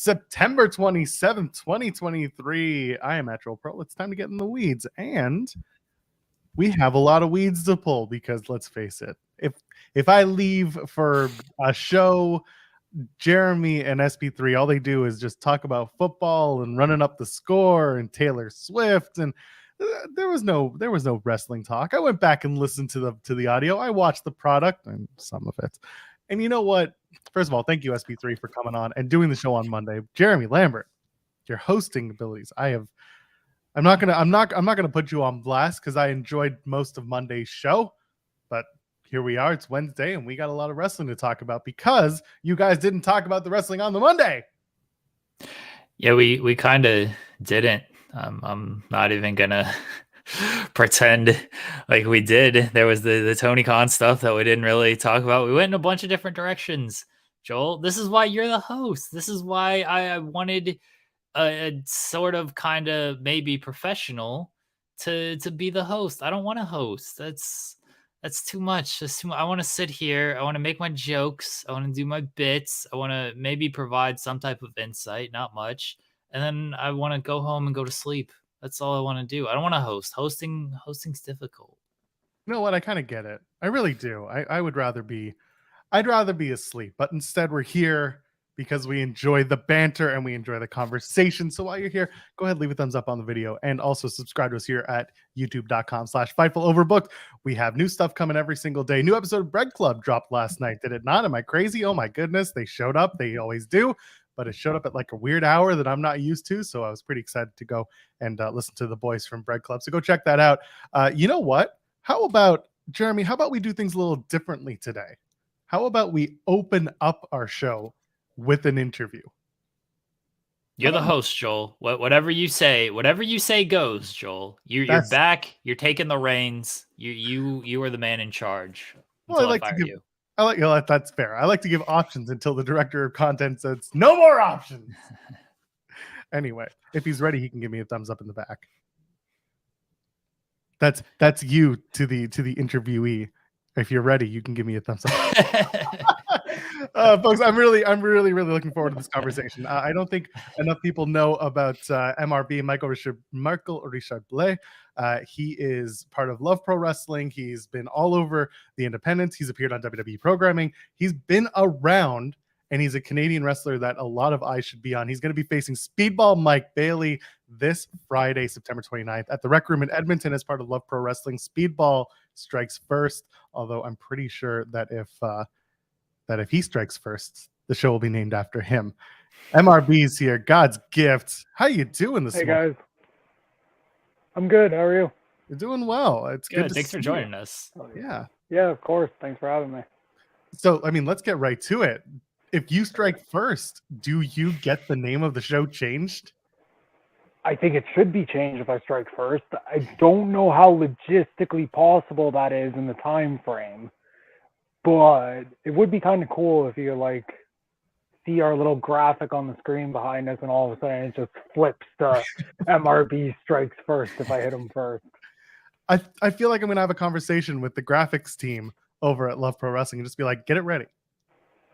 September 27th, 2023. I am Metro Pro. It's time to get in the weeds. And we have a lot of weeds to pull because let's face it, if I leave for a show, Jeremy and SP3, all they do is just talk about football and running up the score and Taylor Swift, and there was no wrestling talk. I went back and listened to the audio. I watched the product and some of it. And you know what? First of all, thank you SP3 for coming on and doing the show on Monday. Jeremy Lambert, your hosting abilities. I'm not gonna put you on blast because I enjoyed most of Monday's show, but here we are. It's Wednesday and we got a lot of wrestling to talk about because you guys didn't talk about the wrestling on the Monday. Yeah, we kind of didn't. I'm not even gonna pretend like we did. There was the Tony Khan stuff that we didn't really talk about. We went in a bunch of different directions. Joel, this is why you're the host. This is why I wanted a sort of kind of maybe professional to be the host. I don't want to host. That's too much. That's too much. I want to sit here. I want to make my jokes. I want to do my bits. I want to maybe provide some type of insight, not much. And then I want to go home and go to sleep. That's all I want to do. I don't want to host. Hosting's difficult. You know what? I kind of get it. I really do. I'd rather be asleep, but instead we're here because we enjoy the banter and we enjoy the conversation. So while you're here, go ahead, leave a thumbs up on the video and also subscribe to us here at youtube.com/FightfulOverbooked. We have new stuff coming every single day. New episode of Bread Club dropped last night. Did it not? Am I crazy? Oh my goodness. They showed up. They always do. But it showed up at like a weird hour that I'm not used to. So I was pretty excited to go and listen to the boys from Bread Club. So go check that out. You know what? How about, Jeremy, how about we do things a little differently today? How about we open up our show with an interview? You're the host, Joel. Whatever you say goes, Joel. You're back. You're taking the reins. You are the man in charge. Well, that's fair. I like to give options until the director of content says no more options. Anyway, if he's ready, he can give me a thumbs up in the back. That's you to the interviewee. If you're ready, you can give me a thumbs up. Folks, I'm really looking forward to this conversation. I don't think enough people know about MrB, Michael Richard Blais. He is part of Love Pro Wrestling. He's been all over the independents. He's appeared on WWE programming. He's been around, and he's a Canadian wrestler that a lot of eyes should be on. He's going to be facing Speedball Mike Bailey this Friday, September 29th at the Rec Room in Edmonton as part of Love Pro Wrestling. Speedball strikes first, although I'm pretty sure that if he strikes first, the show will be named after him. MrB's here, God's gift. How you doing this morning? Hey guys, I'm good. How are you? You're doing well. It's good. Thanks for joining us. Yeah, of course. Thanks for having me. So, I mean, let's get right to it. If you strike first, do you get the name of the show changed? I think it should be changed if I strike first. I don't know how logistically possible that is in the time frame, but it would be kind of cool if you see our little graphic on the screen behind us and all of a sudden it just flips to MrB strikes first if I hit him first. I feel like I'm going to have a conversation with the graphics team over at Love Pro Wrestling and just be like, get it ready.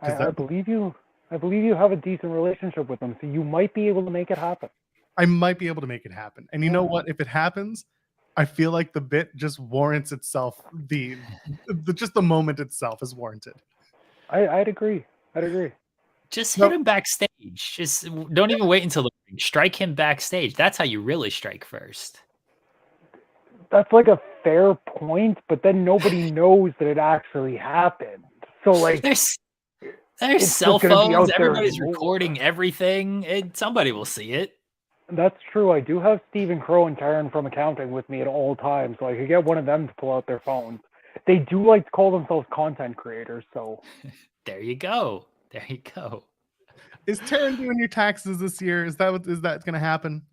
I believe you have a decent relationship with them, so you might be able to make it happen. I might be able to make it happen. And you know what? If it happens, I feel like the bit just warrants itself. Just the moment itself is warranted. I'd agree. Just hit him backstage. Just don't even wait until the ring. Strike him backstage. That's how you really strike first. That's like a fair point, but then nobody knows that it actually happened. So there's cell phones. Everybody's recording everything. Somebody will see it. That's true. I do have Stephen Crow and Taryn from accounting with me at all times, so I could get one of them to pull out their phones. They do like to call themselves content creators, so there you go. Is Taryn doing your taxes this year? Is that going to happen?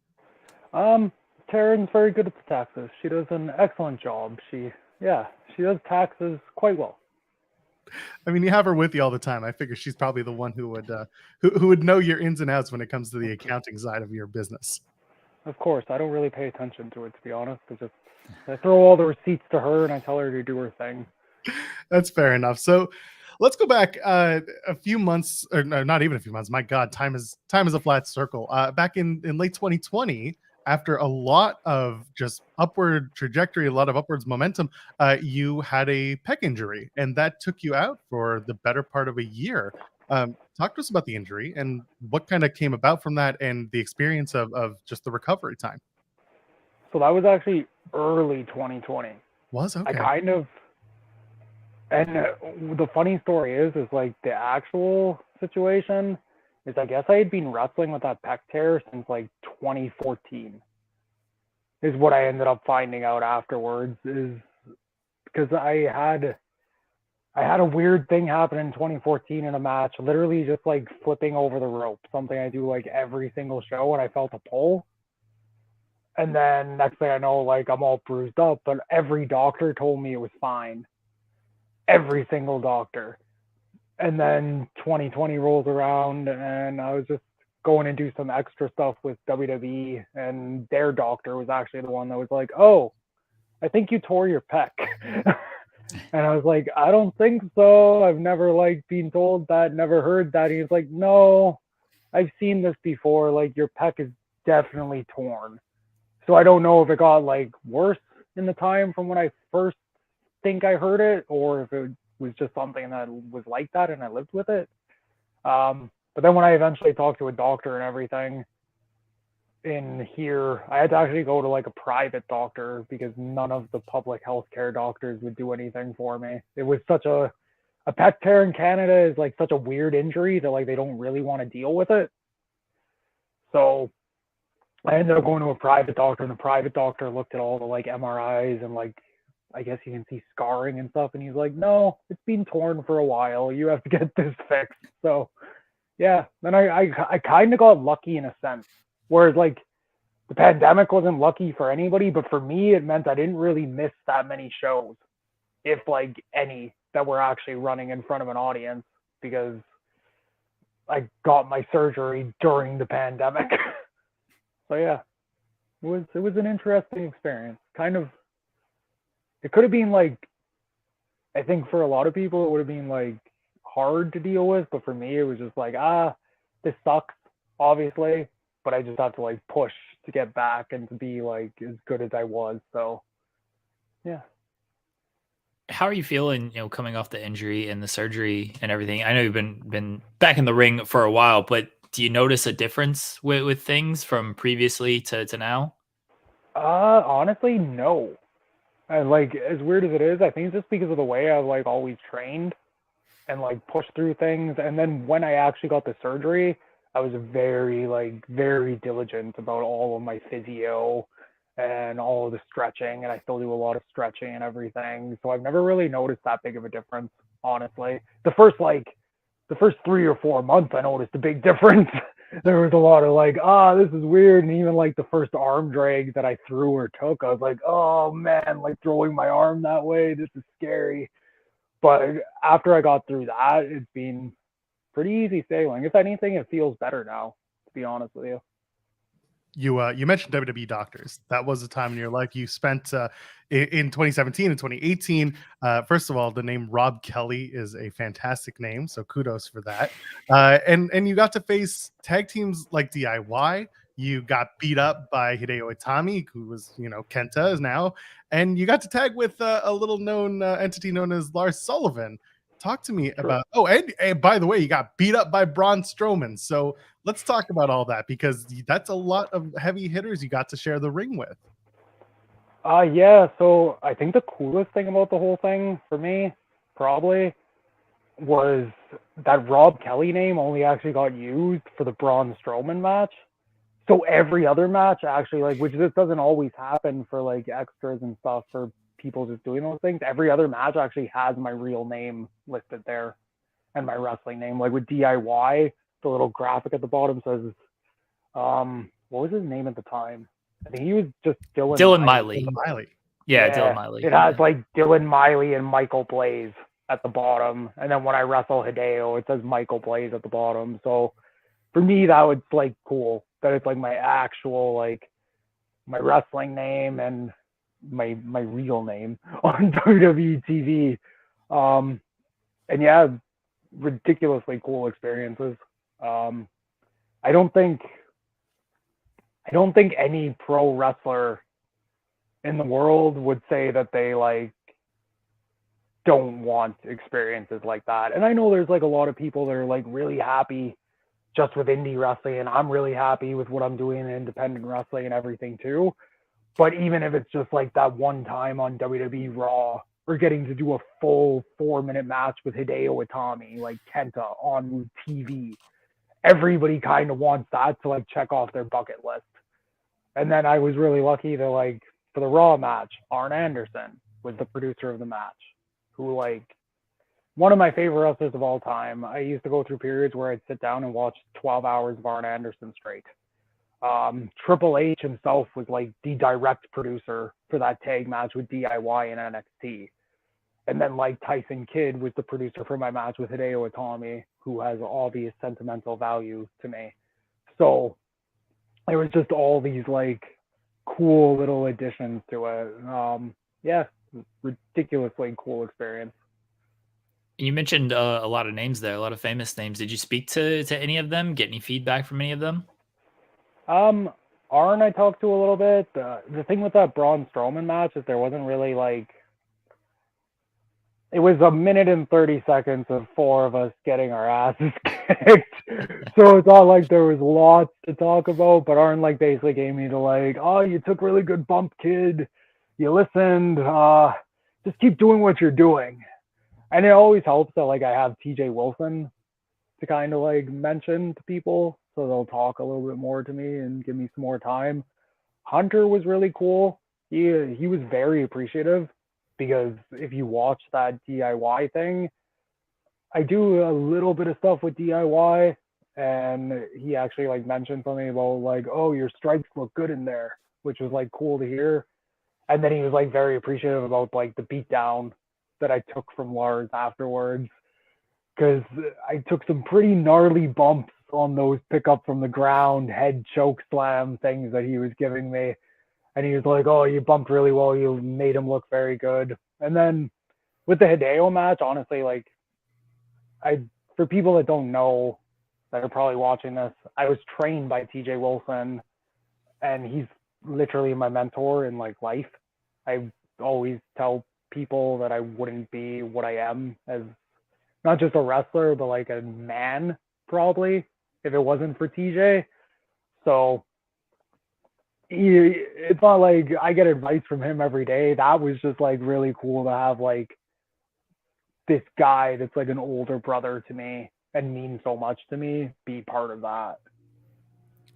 Taryn's very good at the taxes. She does an excellent job. She does taxes quite well. I mean, you have her with you all the time. I figure she's probably the one who would know your ins and outs when it comes to the accounting side of your business. Of course, I don't really pay attention to it, to be honest. I throw all the receipts to her and I tell her to do her thing. That's fair enough. So let's go back a few months, or no, not even a few months. My God, time is a flat circle. Back in late 2020, after a lot of just upward trajectory, a lot of upwards momentum, you had a pec injury, and that took you out for the better part of a year. Talk to us about the injury and what kind of came about from that, and the experience of just the recovery time. So that was actually early 2020. Was okay. I kind of, and the funny story is like the actual situation is I guess I had been wrestling with that pec tear since like 2014 is what I ended up finding out afterwards, is because I had a weird thing happen in 2014 in a match, literally just like flipping over the rope, something I do like every single show, and I felt a pull. And then next thing I know, like I'm all bruised up, but every doctor told me it was fine. Every single doctor. And then 2020 rolls around, and I was just going to do some extra stuff with WWE, and their doctor was actually the one that was like, "Oh, I think you tore your pec." And I was like, "I don't think so. I've never like been told that, never heard that." And he's like, "No, I've seen this before. Like your pec is definitely torn." So I don't know if it got like worse in the time from when I first think I heard it, or if it was just something that was like that and I lived with it. But then when I eventually talked to a doctor and everything in here, I had to actually go to like a private doctor because none of the public healthcare doctors would do anything for me. It was such a pec tear in Canada is like such a weird injury that like they don't really want to deal with it. So I ended up going to a private doctor, and the private doctor looked at all the like MRIs and like, I guess you can see scarring and stuff. And he's like, "No, it's been torn for a while. You have to get this fixed." So yeah, then I kind of got lucky in a sense, whereas like the pandemic wasn't lucky for anybody, but for me, it meant I didn't really miss that many shows, if like any, that were actually running in front of an audience, because I got my surgery during the pandemic. So yeah, it was an interesting experience. Kind of, it could have been like, I think for a lot of people it would have been like hard to deal with, but for me it was just like, this sucks, obviously, but I just have to like push to get back and to be like as good as I was. So yeah. How are you feeling, coming off the injury and the surgery and everything? I know you've been back in the ring for a while, but do you notice a difference with things from previously to now? Honestly, no. Like, as weird as it is, I think it's just because of the way I've like always trained and like pushed through things. And then when I actually got the surgery, I was very diligent about all of my physio and all of the stretching, and I still do a lot of stretching and everything. So I've never really noticed that big of a difference, honestly. The first 3 or 4 months, I noticed a big difference. There was a lot of like, this is weird. And even like the first arm drag that I threw or took, I was like, oh man, like throwing my arm that way, this is scary. But after I got through that, it's been pretty easy sailing. If anything, it feels better now, to be honest with you. You mentioned WWE Doctors. That was a time in your life you spent in 2017 and 2018. First of all, the name Rob Kelly is a fantastic name, so kudos for that. And you got to face tag teams like DIY. You got beat up by Hideo Itami, who was, Kenta is now, and you got to tag with a little known entity known as Lars Sullivan. Talk to me about. Oh, and by the way, you got beat up by Braun Strowman. So let's talk about all that, because that's a lot of heavy hitters you got to share the ring with. Yeah. So I think the coolest thing about the whole thing for me probably was that Rob Kelly name only actually got used for the Braun Strowman match. So every other match actually, like, which this doesn't always happen for like extras and stuff for people just doing those things. Every other match actually has my real name listed there and my wrestling name. Like with DIY, the little graphic at the bottom says, what was his name at the time? I think he was just Dylan Miley. Yeah, Dylan Miley. It has like Dylan Miley and Michael Blais at the bottom. And then when I wrestle Hideo, it says Michael Blais at the bottom. So for me, that was like cool that it's like my actual, like my wrestling name and my real name on WWE TV. And yeah, ridiculously cool experiences. I don't think any pro wrestler in the world would say that they like don't want experiences like that. And I know there's like a lot of people that are like really happy just with indie wrestling, and I'm really happy with what I'm doing in independent wrestling and everything too. But even if it's just like that one time on WWE Raw, or getting to do a full 4-minute match with Hideo Itami, like Kenta on TV, everybody kind of wants that to like check off their bucket list. And then I was really lucky to like, for the Raw match, Arn Anderson was the producer of the match, who like, one of my favorite wrestlers of all time. I used to go through periods where I'd sit down and watch 12 hours of Arn Anderson straight. Triple H himself was like the direct producer for that tag match with DIY and NXT. And then like Tyson Kidd was the producer for my match with Hideo Itami, who has obvious sentimental value to me. So there was just all these like cool little additions to it. Yeah, ridiculously cool experience. You mentioned a lot of names there, a lot of famous names. Did you speak to any of them? Get any feedback from any of them? Arn I talked to a little bit. The thing with that Braun Strowman match is there wasn't really like, it was 1 minute and 30 seconds of 4 of us getting our asses kicked. So it's not like there was lots to talk about, but Arn like basically gave me the like, oh, you took really good bump, kid. You listened. Just keep doing what you're doing. And it always helps that like I have TJ Wilson to kind of like mention to people, so they'll talk a little bit more to me and give me some more time. Hunter was really cool. He was very appreciative, because if you watch that DIY thing, I do a little bit of stuff with DIY, and he actually like mentioned something about like, oh, your strikes look good in there, which was like cool to hear. And then he was like very appreciative about like the beatdown that I took from Lars afterwards, because I took some pretty gnarly bumps on those pick up from the ground, head choke slam things that he was giving me. And he was like, oh, you bumped really well. You made him look very good. And then with the Hideo match, honestly, like, for people that don't know, that are probably watching this, I was trained by TJ Wilson, and he's literally my mentor in like life. I always tell people that I wouldn't be what I am as not just a wrestler, but like a man, probably, if it wasn't for TJ. So it's not like I get advice from him every day. That was just like really cool to have like this guy that's like an older brother to me and means so much to me be part of that.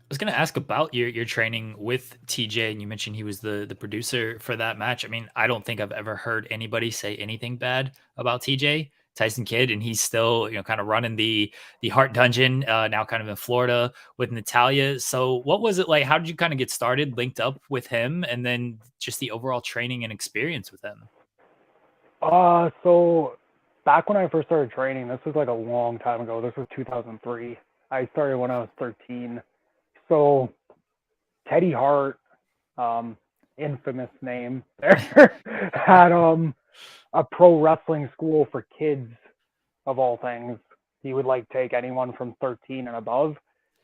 I was going to ask about your training with TJ, and you mentioned he was the producer for that match. I mean, I don't think I've ever heard anybody say anything bad about TJ, Tyson Kidd, and he's still, kind of running the Heart Dungeon now, kind of in Florida with Natalia. So, what was it like? How did you kind of get started, linked up with him, and then just the overall training and experience with him? So back when I first started training, this was like a long time ago. This was 2003. I started when I was 13. So Teddy Hart, infamous name there, had a pro wrestling school for kids, of all things. He would like take anyone from 13 and above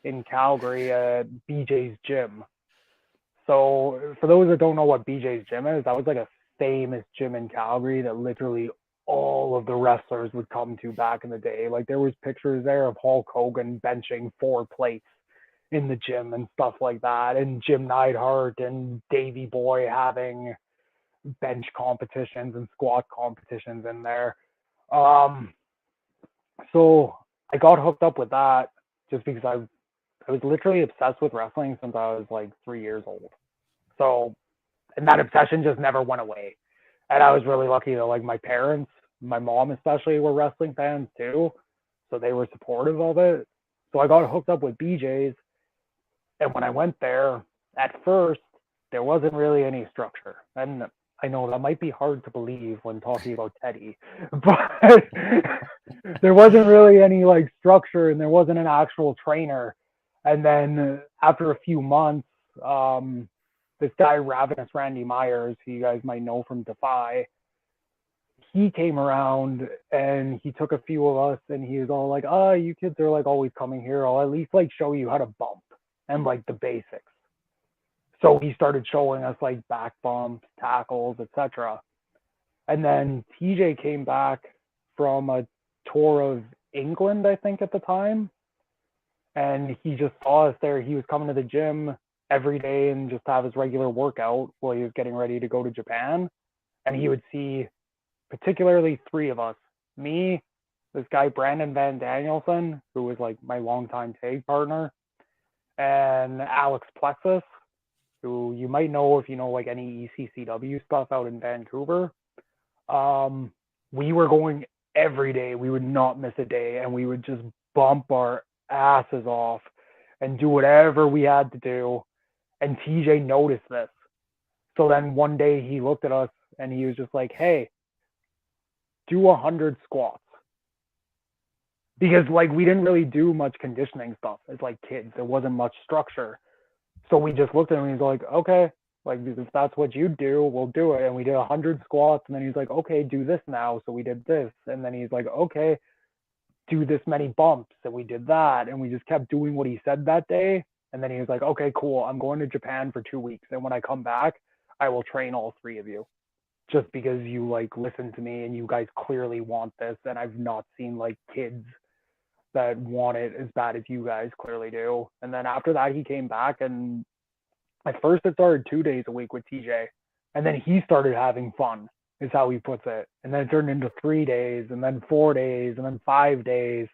in Calgary at BJ's Gym. So for those that don't know what BJ's Gym is, that was like a famous gym in Calgary that literally all of the wrestlers would come to back in the day. Like there was pictures there of Hulk Hogan benching 4 plates in the gym and stuff like that, and Jim Neidhart and Davey Boy having bench competitions and squat competitions in there. So I got hooked up with that just because I was literally obsessed with wrestling since I was like 3 years old. So, and that obsession just never went away. And I was really lucky that like my parents, my mom especially, were wrestling fans too. So they were supportive of it. So I got hooked up with BJ's. And when I went there, at first, there wasn't really any structure. And I know that might be hard to believe when talking about Teddy, but there wasn't really any like structure, and there wasn't an actual trainer. And then after a few months, this guy, Ravenous Randy Myers, who you guys might know from Defy, he came around and he took a few of us and he was all like, "Oh, you kids are like always coming here. I'll at least like show you how to bump and like the basics." So he started showing us like back bumps, tackles, etc. And then TJ came back from a tour of England, I think at the time. And he just saw us there. He was coming to the gym every day and just have his regular workout while he was getting ready to go to Japan. And he would see particularly three of us, me, this guy, Brandon Van Danielson, who was like my longtime tag partner, and Alex Plexus, who you might know if you know like any ECCW stuff out in Vancouver. We were going every day. We would not miss a day, and we would just bump our asses off and do whatever we had to do. And TJ noticed this. So then one day he looked at us and he was just like, "Hey, do 100 squats." Because like we didn't really do much conditioning stuff as like kids. There wasn't much structure. So we just looked at him and he's like, "Okay, like if that's what you do, we'll do it." And we did 100 squats, and then he's like, "Okay, do this now." So we did this, and then he's like, "Okay, do this many bumps," and we did that, and we just kept doing what he said that day. And then he was like, "Okay, cool. I'm going to Japan for 2 weeks, and when I come back, I will train all three of you, just because you like listen to me and you guys clearly want this, and I've not seen like kids that want it as bad as you guys clearly do." And then after that, he came back, and at first it started 2 days a week with TJ, and then he started having fun, is how he puts it. And then it turned into 3 days, and then 4 days, and then 5 days.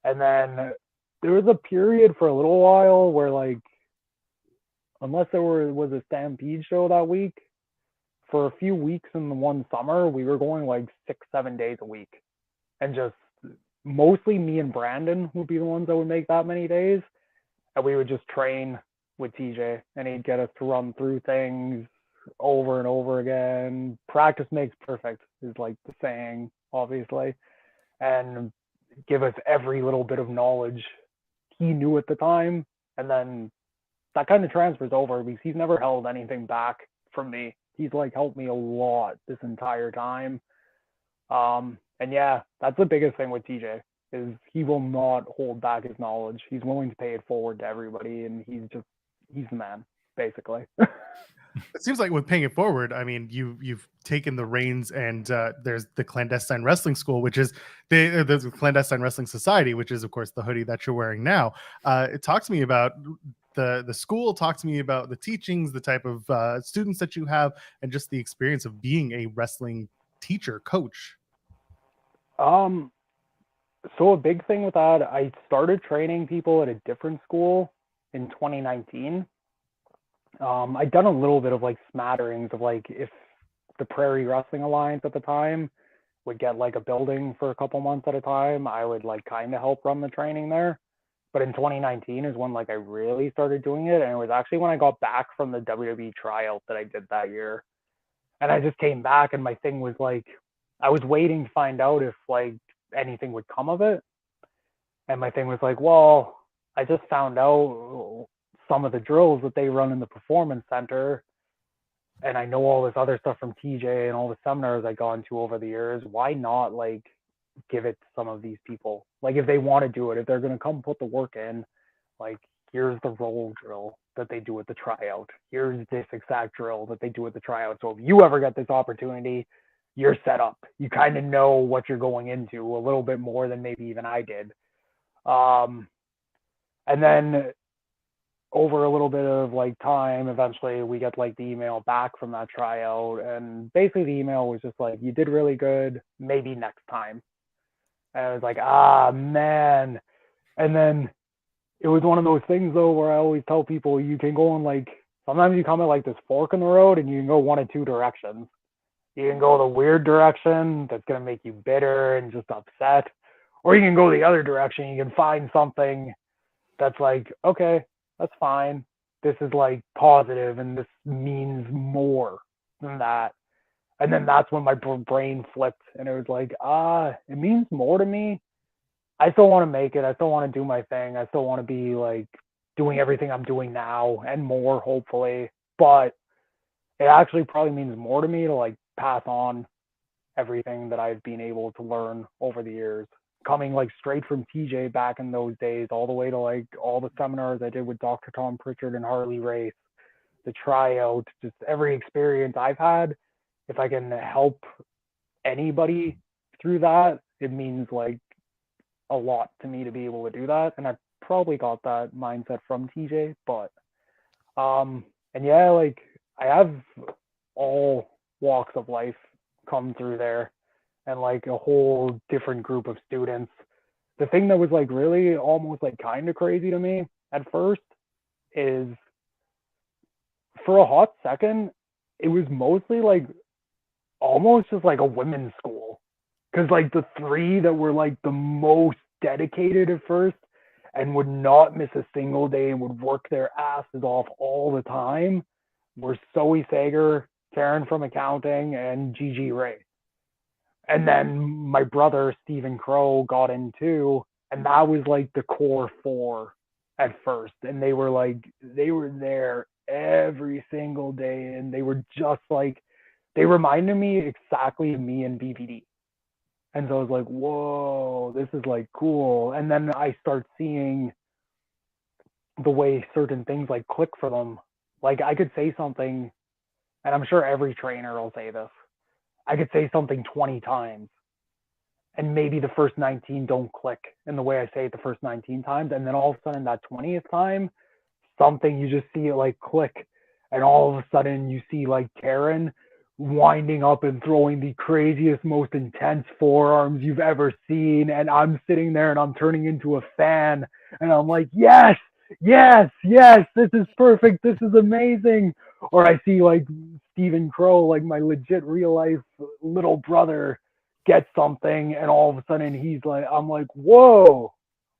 And then there was a period for a little while where like, unless there was a Stampede show that week, for a few weeks in the one summer, we were going like 6-7 days a week. And just mostly me and Brandon would be the ones that would make that many days. And we would just train with TJ, and he'd get us to run through things over and over again. Practice makes perfect is like the saying, obviously, and give us every little bit of knowledge he knew at the time. And then that kind of transfers over because he's never held anything back from me. He's like helped me a lot this entire time. And yeah, that's the biggest thing with TJ is he will not hold back his knowledge. He's willing to pay it forward to everybody, and he's the man, basically. It seems like with paying it forward, I mean, you've taken the reins, and there's the Clandestine Wrestling School, which is the Clandestine Wrestling Society, which is of course the hoodie that you're wearing now. Talk to me about the school. Talk to me about the teachings, the type of students that you have, and just the experience of being a wrestling teacher, coach. So a big thing with that, I started training people at a different school in 2019. I'd done a little bit of like smatterings of like if the Prairie Wrestling Alliance at the time would get like a building for a couple months at a time, I would like kind of help run the training there. But in 2019 is when like I really started doing it, and it was actually when I got back from the WWE tryout that I did that year. And I just came back, and my thing was like, I was waiting to find out if like anything would come of it. And my thing was like, well, I just found out some of the drills that they run in the performance center, and I know all this other stuff from TJ and all the seminars I've gone to over the years. Why not like give it to some of these people? Like if they want to do it, if they're going to come put the work in, like here's the roll drill that they do at the tryout. Here's this exact drill that they do at the tryout. So if you ever get this opportunity, you're set up. You kind of know what you're going into a little bit more than maybe even I did. And then over a little bit of like time, eventually we get like the email back from that tryout, and basically the email was just like, "You did really good, maybe next time." And I was like, ah man. And then it was one of those things though where I always tell people you can go in like, sometimes you come at like this fork in the road and you can go one of two directions. You can go the weird direction that's going to make you bitter and just upset, or you can go the other direction. You can find something that's like, okay, that's fine. This is like positive, and this means more than that. And then that's when my brain flipped, and it was like, it means more to me. I still want to make it. I still want to do my thing. I still want to be like doing everything I'm doing now and more, hopefully. But it actually probably means more to me to like pass on everything that I've been able to learn over the years. Coming like straight from TJ back in those days, all the way to like all the seminars I did with Dr. Tom Pritchard and Harley Race, the tryout, just every experience I've had. If I can help anybody through that, it means like a lot to me to be able to do that. And I probably got that mindset from TJ, but and yeah, like I have all walks of life come through there, and like a whole different group of students. The thing that was like really almost like kind of crazy to me at first is, for a hot second, it was mostly like almost just like a women's school, because like the three that were like the most dedicated at first and would not miss a single day and would work their asses off all the time were Zoe Sager, Karen from accounting, and Gigi Ray. And then my brother Stephen Crow got in too, and that was like the core four at first, and they were there every single day, and they were just like, they reminded me exactly of me and BVD. And so I was like, whoa, this is like cool. And then I start seeing the way certain things like click for them. Like I could say something, and I'm sure every trainer will say this, I could say something 20 times, and maybe the first 19 don't click in the way I say it the first 19 times. And then all of a sudden that 20th time, something, you just see it like click. And all of a sudden you see like Karen winding up and throwing the craziest, most intense forearms you've ever seen. And I'm sitting there and I'm turning into a fan. And I'm like, yes, yes, yes, this is perfect. This is amazing. Or I see like Stephen Crow, like my legit real life little brother, get something, and all of a sudden he's like, I'm like, whoa,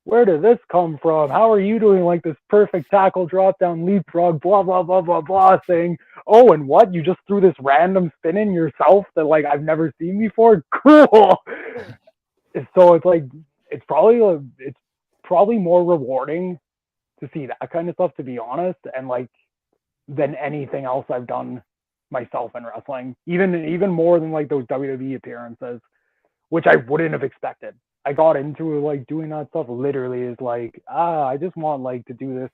where did this come from? How are you doing like this perfect tackle drop down leapfrog, blah, blah, blah, blah, blah thing? Oh, and what? You just threw this random spin in yourself that like I've never seen before? Cool. So it's like, it's probably more rewarding to see that kind of stuff, to be honest, and like than anything else I've done myself in wrestling, even more than like those WWE appearances, which I wouldn't have expected. I got into like doing that stuff literally is like, I just want like to do this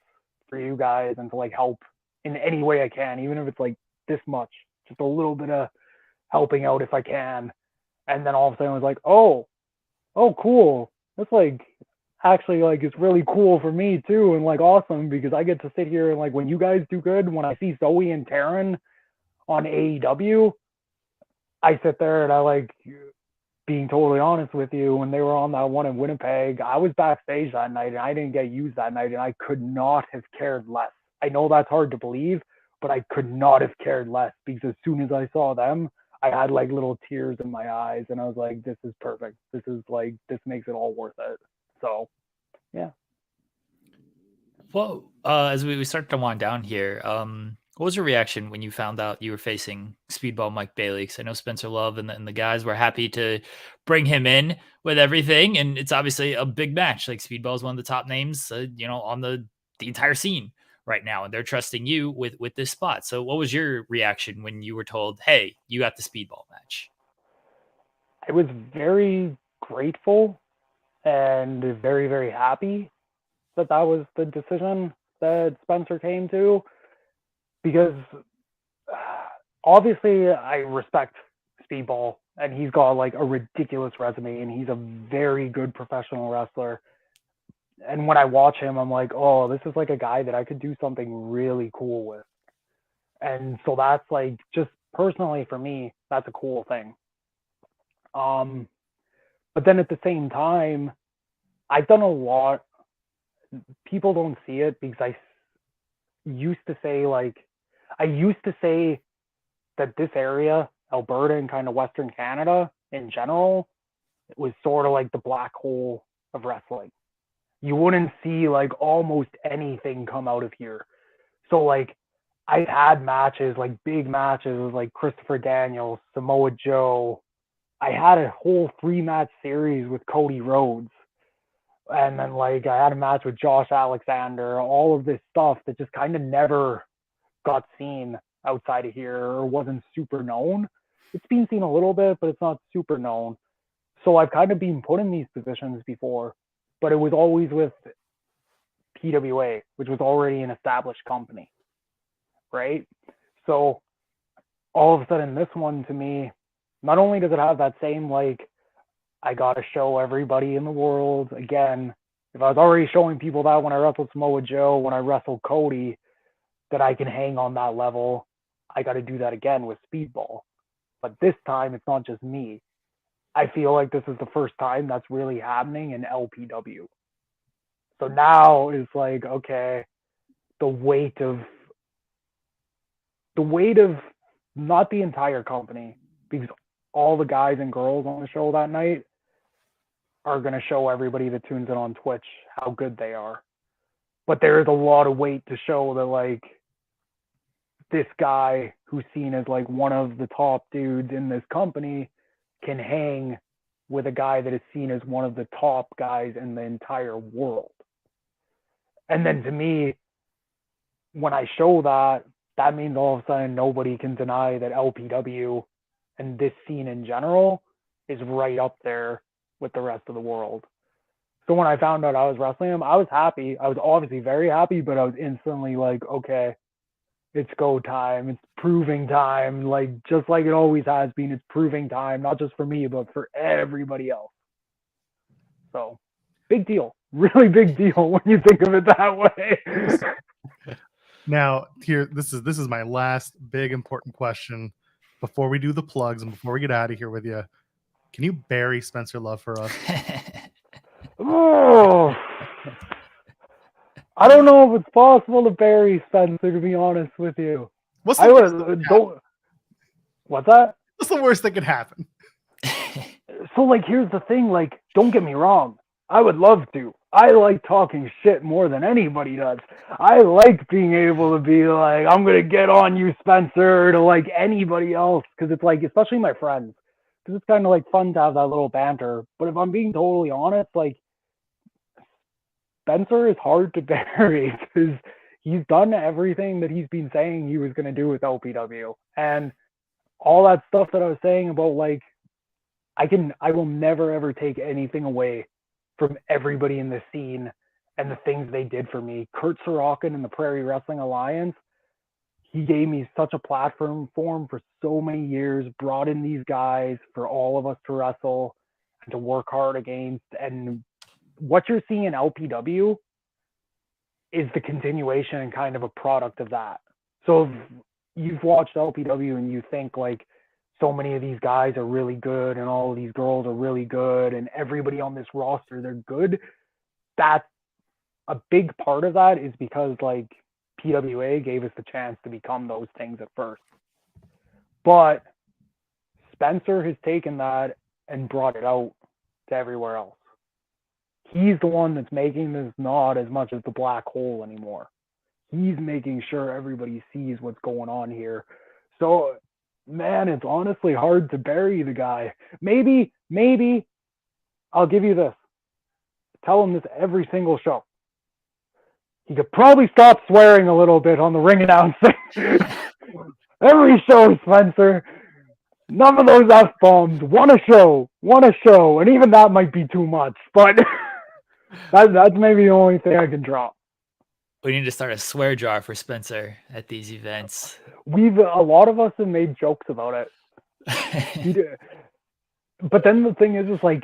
for you guys and to like help in any way I can, even if it's like this much, just a little bit of helping out if I can. And then all of a sudden I was like, oh, cool. That's like actually like it's really cool for me too, and like awesome, because I get to sit here and like when you guys do good, when I see Zoe and Taryn on AEW, I sit there and I like, being totally honest with you, when they were on that one in Winnipeg, I was backstage that night and I didn't get used that night, and I could not have cared less. I know that's hard to believe, but I could not have cared less, because as soon as I saw them, I had like little tears in my eyes, and I was like, this is perfect. This is like, this makes it all worth it. So, yeah. Well, as we start to wind down here, what was your reaction when you found out you were facing Speedball Mike Bailey? Because I know Spencer Love and the guys were happy to bring him in with everything, and it's obviously a big match. Like Speedball is one of the top names, on the entire scene right now, and they're trusting you with this spot. So, what was your reaction when you were told, "Hey, you got the Speedball match"? I was very grateful and very, very happy that was the decision that Spencer came to, because obviously I respect Speedball, and he's got like a ridiculous resume, and he's a very good professional wrestler. And when I watch him, I'm like, oh, this is like a guy that I could do something really cool with. And so that's like, just personally for me, that's a cool thing. But then at the same time, I've done a lot. People don't see it, because I used to say that this area, Alberta and kind of Western Canada in general, it was sort of like the black hole of wrestling. You wouldn't see like almost anything come out of here. So like I've had matches, like big matches with like Christopher Daniels, Samoa Joe. I had a whole 3-match series with Cody Rhodes. And then like I had a match with Josh Alexander, all of this stuff that just kind of never got seen outside of here or wasn't super known. it's been seen a little bit, but it's not super known. So I've kind of been put in these positions before, but it was always with PWA, which was already an established company, right? So all of a sudden, this one to me, not only does it have that same, like, I got to show everybody in the world, again, if I was already showing people that when I wrestled Samoa Joe, when I wrestled Cody, that I can hang on that level, I got to do that again with Speedball. But this time, it's not just me. I feel like this is the first time that's really happening in LPW. So now it's like, okay, the weight of not the entire company, because all the guys and girls on the show that night are going to show everybody that tunes in on Twitch how good they are. But there is a lot of weight to show that, like, this guy who's seen as like one of the top dudes in this company can hang with a guy that is seen as one of the top guys in the entire world. And then to me, when I show that, that means all of a sudden nobody can deny that LPW and this scene in general is right up there with the rest of the world. So when I found out I was wrestling him, I was happy. I was obviously very happy, but I was instantly like, okay, it's go time. It's proving time. Like, just like it always has been, it's proving time, not just for me, but for everybody else. So big deal, really big deal when you think of it that way. Now, here, this is my last big important question before we do the plugs and before we get out of here with you. Can you bury Spencer Love for us? Oh, I don't know if it's possible to bury Spencer, to be honest with you. What's What's that? What's the worst that could happen? So, like, here's the thing. Like, don't get me wrong. I would love to. I like talking shit more than anybody does. I like being able to be like, I'm going to get on you, Spencer, to like anybody else. Because it's like, especially my friends. Because it's kind of like fun to have that little banter. But if I'm being totally honest, like, Spencer is hard to bury because he's done everything that he's been saying he was going to do with LPW. And all that stuff that I was saying about, like, I will never ever take anything away from everybody in the scene and the things they did for me. Kurt Sorokin and the Prairie Wrestling Alliance, he gave me such a platform for so many years, brought in these guys for all of us to wrestle and to work hard against. And what you're seeing in LPW is the continuation and kind of a product of that. So if you've watched LPW and you think like so many of these guys are really good and all of these girls are really good and everybody on this roster, they're good, that's a big part of that is because like PWA gave us the chance to become those things at first. But Spencer has taken that and brought it out to everywhere else. He's the one that's making this not as much as the black hole anymore. He's making sure everybody sees what's going on here. So, man, it's honestly hard to bury the guy. Maybe, I'll give you this. Tell him this every single show. He could probably stop swearing a little bit on the ring announcing. Every show, Spencer. None of those F-bombs. Want a show. And even that might be too much. But that's maybe the only thing I can drop. We need to start a swear jar for Spencer at these events. A lot of us have made jokes about it. But then the thing is like,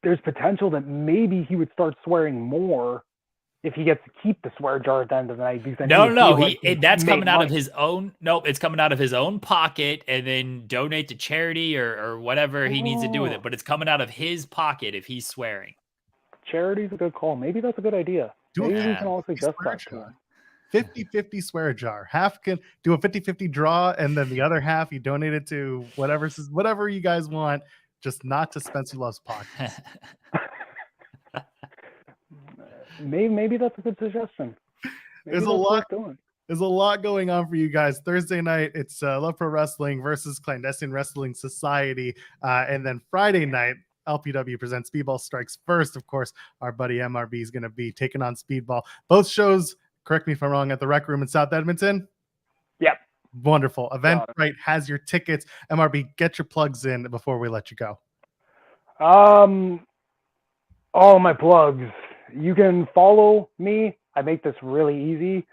there's potential that maybe he would start swearing more if he gets to keep the swear jar at the end of the night. That's coming out of his own. Nope, it's coming out of his own pocket and then donate to charity or whatever he needs to do with it. But it's coming out of his pocket if he's swearing. Charity's a good call. Maybe that's a good idea. Maybe we can all suggest that to him. 50-50 swear jar. Half can do a 50-50 draw, and then the other half you donate it to whatever you guys want, just not to Spencer Love's pocket. Maybe that's a good suggestion. There's a lot going on for you guys. Thursday night, it's Love Pro Wrestling versus Clandestine Wrestling Society. And then Friday night, LPW presents Speedball Strikes First. Of course, our buddy MrB is going to be taking on Speedball. Both shows, correct me if I'm wrong, at the Rec Room in South Edmonton? Yep. Wonderful. Eventbrite has your tickets. MRB, get your plugs in before we let you go. All my plugs. You can follow me. I make this really easy.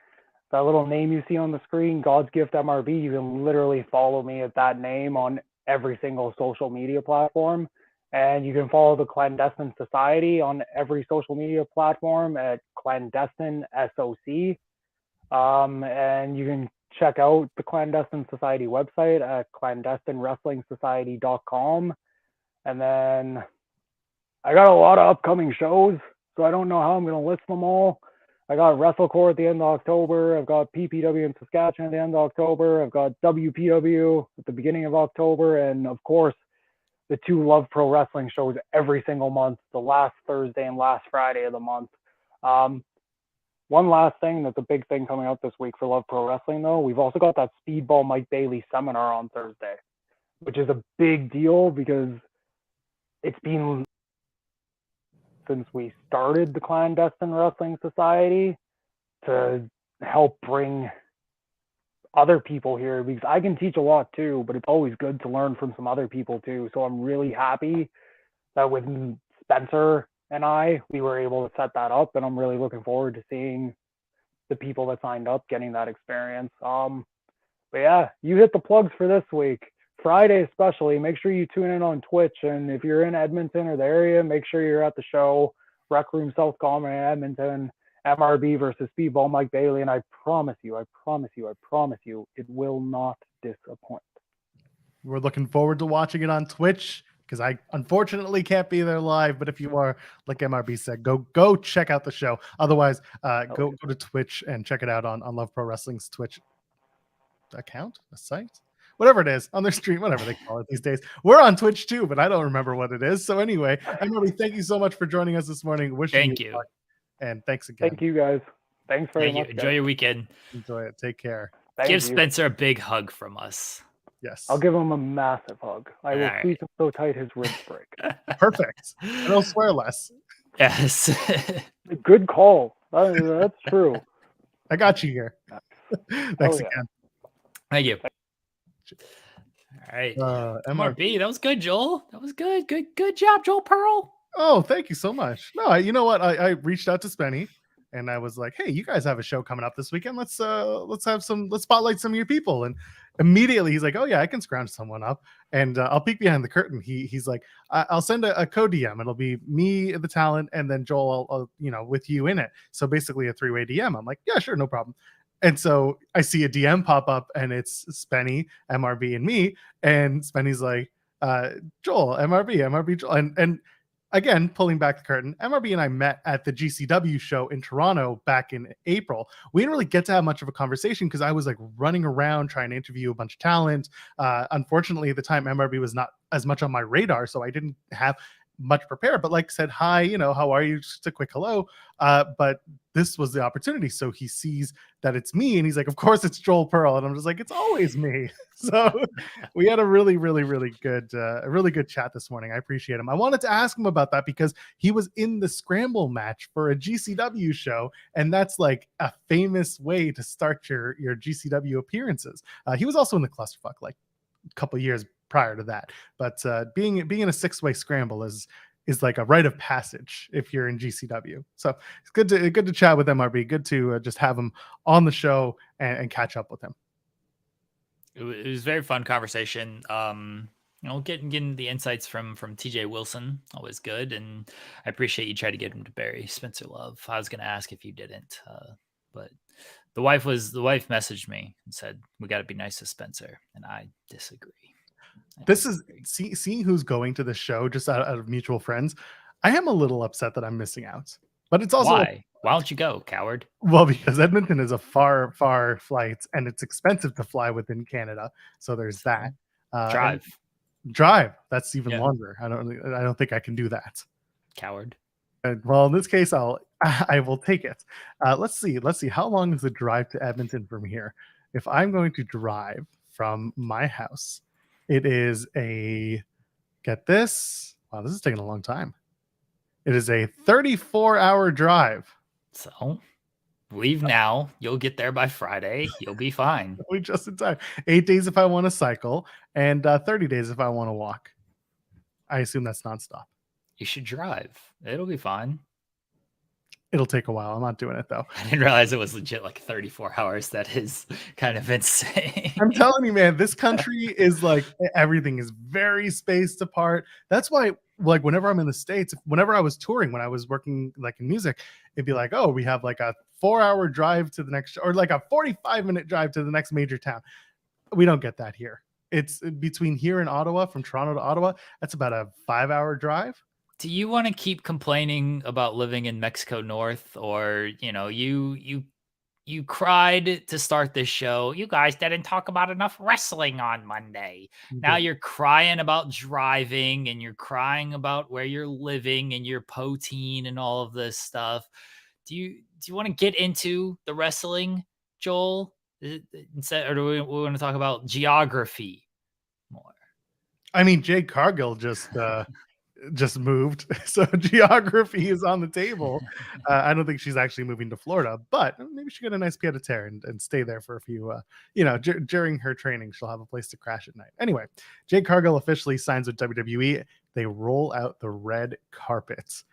That little name you see on the screen, God's Gift MRB, you can literally follow me at that name on every single social media platform. And you can follow the Clandestine Society on every social media platform at Clandestine SOC. And you can check out the Clandestine Society website at clandestinewrestlingsociety.com. And then I got a lot of upcoming shows, so I don't know how I'm going to list them all. I got WrestleCore at the end of October. I've got PPW in Saskatchewan at the end of October. I've got WPW at the beginning of October. And of course, the 2 Love Pro Wrestling shows every single month, the last Thursday and last Friday of the month. One last thing that's a big thing coming out this week for Love Pro Wrestling, though. We've also got that Speedball Mike Bailey seminar on Thursday, which is a big deal because it's been since we started the Clandestine Wrestling Society to help bring other people here, because I can teach a lot too, but it's always good to learn from some other people too. So I'm really happy that with Spencer and we were able to set that up, and I'm really looking forward to seeing the people that signed up getting that experience. But yeah, you hit the plugs for this week. Friday especially, make sure you tune in on Twitch, and if you're in Edmonton or the area, make sure you're at the show, Rec Room South Common in Edmonton, MRB versus Speedball Mike Bailey, and I promise you, it will not disappoint. We're looking forward to watching it on Twitch, because I unfortunately can't be there live, but if you are, like MRB said, go check out the show. Otherwise, go to Twitch and check it out on Love Pro Wrestling's Twitch account, a site, whatever it is, on their stream, whatever they call it these days. We're on Twitch too, but I don't remember what it is. So anyway, MRB, thank you so much for joining us this morning. Thank you. Luck, and thanks again. Thank you, guys. Thanks very much. Enjoy your weekend. Enjoy it. Take care. Give Spencer a big hug from us. Yes. I'll give him a massive hug. I will squeeze him so tight his ribs break. Perfect. And I'll swear less. Yes. Good call. That's true. I got you here. Thanks again. Thank you. All right. MRB, that was good, Joel. That was good. Good job, Joel Pearl. Oh, thank you so much. No, you know what? I reached out to Spenny and I was like, hey, you guys have a show coming up this weekend. Let's spotlight some of your people. And immediately he's like, oh yeah, I can scrounge someone up. And I'll peek behind the curtain. He's like, I'll send a code DM. It'll be me, the talent, and then Joel, I'll with you in it. So basically a 3-way DM. I'm like, yeah, sure, no problem. And so I see a DM pop up and it's Spenny, MRB, and me. And Spenny's like, Joel, MRB, Joel. And again, pulling back the curtain, MRB and I met at the GCW show in Toronto back in April. We didn't really get to have much of a conversation because I was like running around trying to interview a bunch of talent. Unfortunately, at the time, MRB was not as much on my radar, so I didn't have much prepared, but like said, hi, how are you? Just a quick hello. But this was the opportunity. So he sees that it's me and he's like, of course it's Joel Pearl. And I'm just like, it's always me. So we had a really good chat this morning. I appreciate him. I wanted to ask him about that because he was in the scramble match for a GCW show. And that's like a famous way to start your GCW appearances. He was also in the clusterfuck like a couple years prior to that, but being in a 6-way scramble is like a rite of passage if you're in GCW. So it's good to chat with MRB. Good to just have him on the show and catch up with him. It was a very fun conversation. Getting the insights from TJ Wilson, always good, and I appreciate you tried to get him to bury Spencer Love. I was going to ask if you didn't, but the wife messaged me and said we got to be nice to Spencer, and I disagree. This is seeing who's going to the show just out of mutual friends. I am a little upset that I'm missing out, but it's also why don't you go, coward? Well, because Edmonton is a far flight and it's expensive to fly within Canada. So there's that. Drive. That's even longer. I don't think I can do that. Coward. Well, in this case, I will take it. Let's see. How long is the drive to Edmonton from here? If I'm going to drive from my house, it is get this. Wow, this is taking a long time. It is a 34-hour drive. So Leave now. You'll get there by Friday. You'll be fine. We just in time. 8 days if I want to cycle, and 30 days if I want to walk. I assume that's nonstop. You should drive. It'll be fine. It'll take a while. I'm not doing it though. I didn't realize it was legit like 34 hours. That is kind of insane. I'm telling you, man, this country is like everything is very spaced apart. That's why, like, whenever I'm in the States, whenever I was touring, when I was working like in music, it'd be like, oh, we have like a 4-hour drive to the next, or like a 45-minute drive to the next major town. We don't get that here. It's between here and Ottawa, from Toronto to Ottawa. That's about a 5-hour drive. Do you want to keep complaining about living in Mexico North, or you cried to start this show? You guys didn't talk about enough wrestling on Monday. Now you're crying about driving, and you're crying about where you're living and your protein and all of this stuff. Do you want to get into the wrestling, Joel? Instead, or do we want to talk about geography more? I mean, Jade Cargill just moved, so geography is on the table. I don't think she's actually moving to Florida, but maybe she get a nice pied a terre and stay there for a few during her training she'll have a place to crash at night. Anyway, Jade Cargill officially signs with WWE. They roll out the red carpets.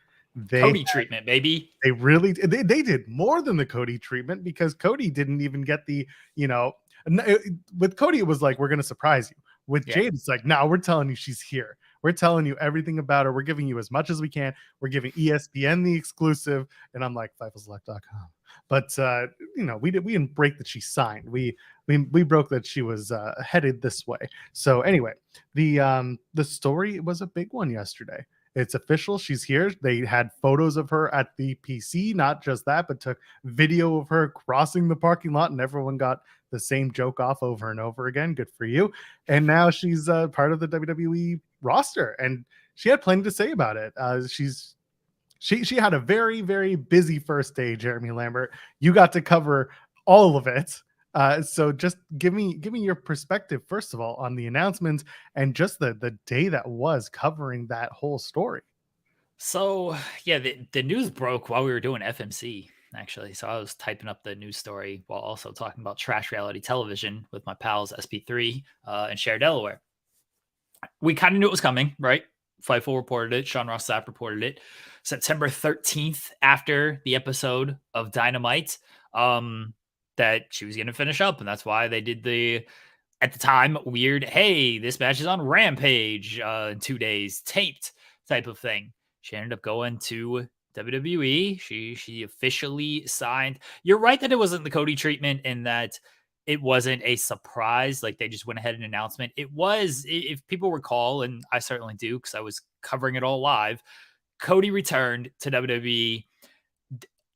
Cody treatment, baby. They really they did more than the Cody treatment, because Cody didn't even get the, with Cody it was like, we're gonna surprise you. With Jade, it's like, no, we're telling you she's here. We're telling you everything about her. We're giving you as much as we can. We're giving ESPN the exclusive. And I'm like, FightfulSelect.com. But we didn't break that she signed. We broke that she was headed this way. So anyway, the story was a big one yesterday. It's official. She's here. They had photos of her at the PC. Not just that, but took video of her crossing the parking lot, and everyone got the same joke off over and over again. Good for you. And now she's part of the WWE roster, and she had plenty to say about it. She had a very, very busy first day, Jeremy Lambert. You got to cover all of it. So just give me your perspective, first of all, on the announcements and just the day that was covering that whole story. So yeah, the news broke while we were doing FMC, actually. So I was typing up the news story while also talking about trash reality television with my pals SP3 and Share Delaware. We kind of knew it was coming, right? Fightful reported it. Sean Ross Sapp reported it. September 13th, after the episode of Dynamite, that she was going to finish up. And that's why they did the, at the time, weird, hey, this match is on Rampage in 2 days, taped type of thing. She ended up going to WWE. She officially signed. You're right that it wasn't the Cody treatment, and that it wasn't a surprise. Like, they just went ahead and announcement. It was, if people recall, and I certainly do because I was covering it all live, Cody returned to WWE.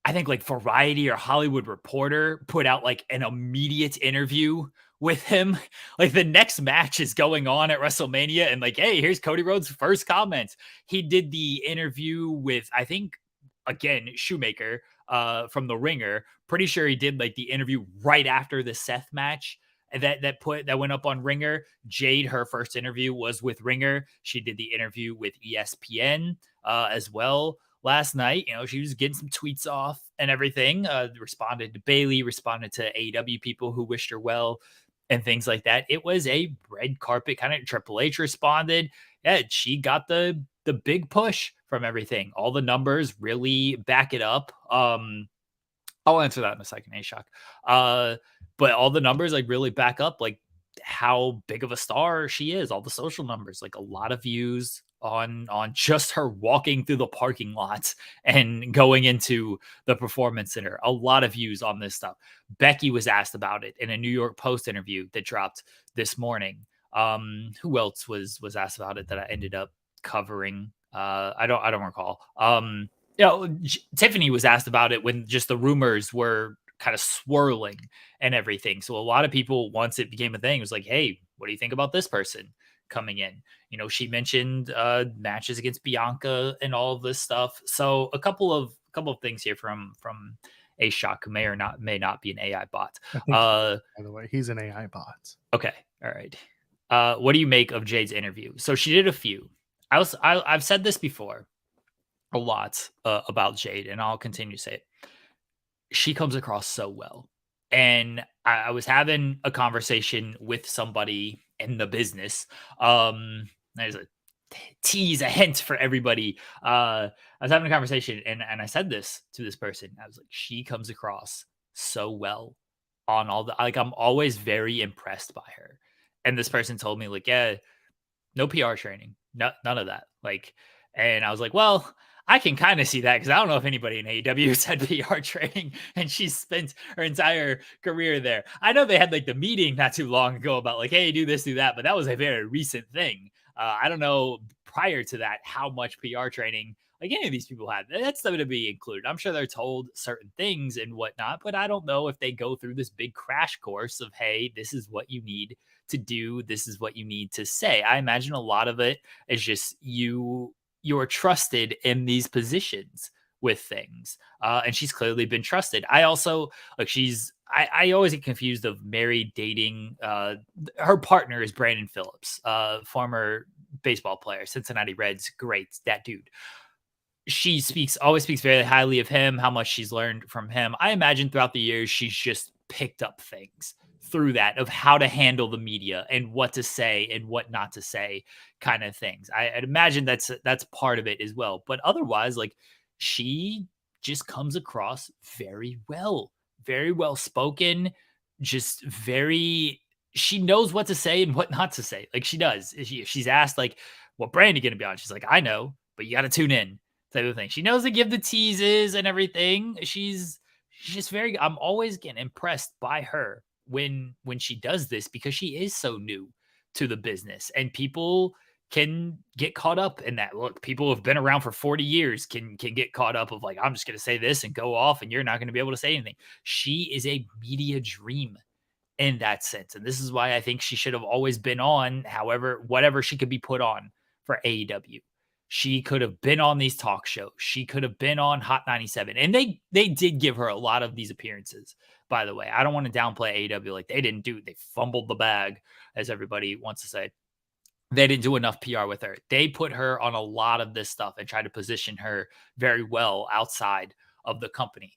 I think like Variety or Hollywood Reporter put out like an immediate interview with him. Like, the next match is going on at WrestleMania, and like, hey, here's Cody Rhodes' first comments. He did the interview with, I think, again, Shoemaker from The Ringer. Pretty sure he did like the interview right after the Seth match that went up on Ringer. Jade, her first interview was with Ringer. She did the interview with ESPN as well last night. She was getting some tweets off and everything. Responded to Bailey, responded to AEW people who wished her well and things like that. It was a red carpet kind of. Triple H responded. Yeah, she got the big push from everything. All the numbers really back it up. I'll answer that in a second, A-Shock. But all the numbers like really back up like how big of a star she is. All the social numbers, like a lot of views on just her walking through the parking lots and going into the Performance Center. A lot of views on this stuff. Becky was asked about it in a New York Post interview that dropped this morning. Who else was asked about it that I ended up covering? I don't recall. Tiffany was asked about it when just the rumors were kind of swirling and everything. So a lot of people, once it became a thing, was like, hey, what do you think about this person coming in? She mentioned matches against Bianca and all of this stuff. So a couple of things here from A-Shock, who may not be an AI bot. By the way, he's an AI bot. Okay. All right. What do you make of Jade's interview? So she did a few. I've said this before a lot about Jade, and I'll continue to say it. she comes across so well. And I was having a conversation with somebody in the business. There's a tease, a hint for everybody. I was having a conversation and I said this to this person. I was like, she comes across so well on all the, like, I'm always very impressed by her. And this person told me, like, yeah, no PR training, none of that. Like, and I was like, well, I can kind of see that because I don't know if anybody in AEW has had PR training, and she's spent her entire career there. I know they had like the meeting not too long ago about like, hey, do this, do that, but that was a very recent thing. I don't know prior to that how much PR training like any of these people had. That's WWE included. I'm sure they're told certain things and whatnot, but I don't know if they go through this big crash course of, hey, this is what you need to do. This is what you need to say. I imagine a lot of it is just you're trusted in these positions with things. And she's clearly been trusted. I also like I always get confused of married dating. Her partner is Brandon Phillips, former baseball player, Cincinnati Reds. Great, that dude. She always speaks very highly of him, how much she's learned from him. I imagine throughout the years, she's just picked up things through that of how to handle the media and what to say and what not to say kind of things. I'd imagine that's part of it as well. But otherwise, like, she just comes across very well spoken, just she knows what to say and what not to say. Like, she does. She's asked like, what brand are you going to be on? She's like, I know, but you got to tune in, type of thing. She knows to give the teases and everything. She's just I'm always getting impressed by her when she does this, because she is so new to the business and people can get caught up in that. Look, people who have been around for 40 years can get caught up of like, I'm just going to say this and go off and you're not going to be able to say anything. She is a media dream in that sense. And this is why I think she should have always been on, whatever she could be put on for AEW. She could have been on these talk shows. She could have been on Hot 97. And they did give her a lot of these appearances, by the way. I don't want to downplay AEW. Like, they fumbled the bag, as everybody wants to say. They didn't do enough PR with her. They put her on a lot of this stuff and tried to position her very well outside of the company.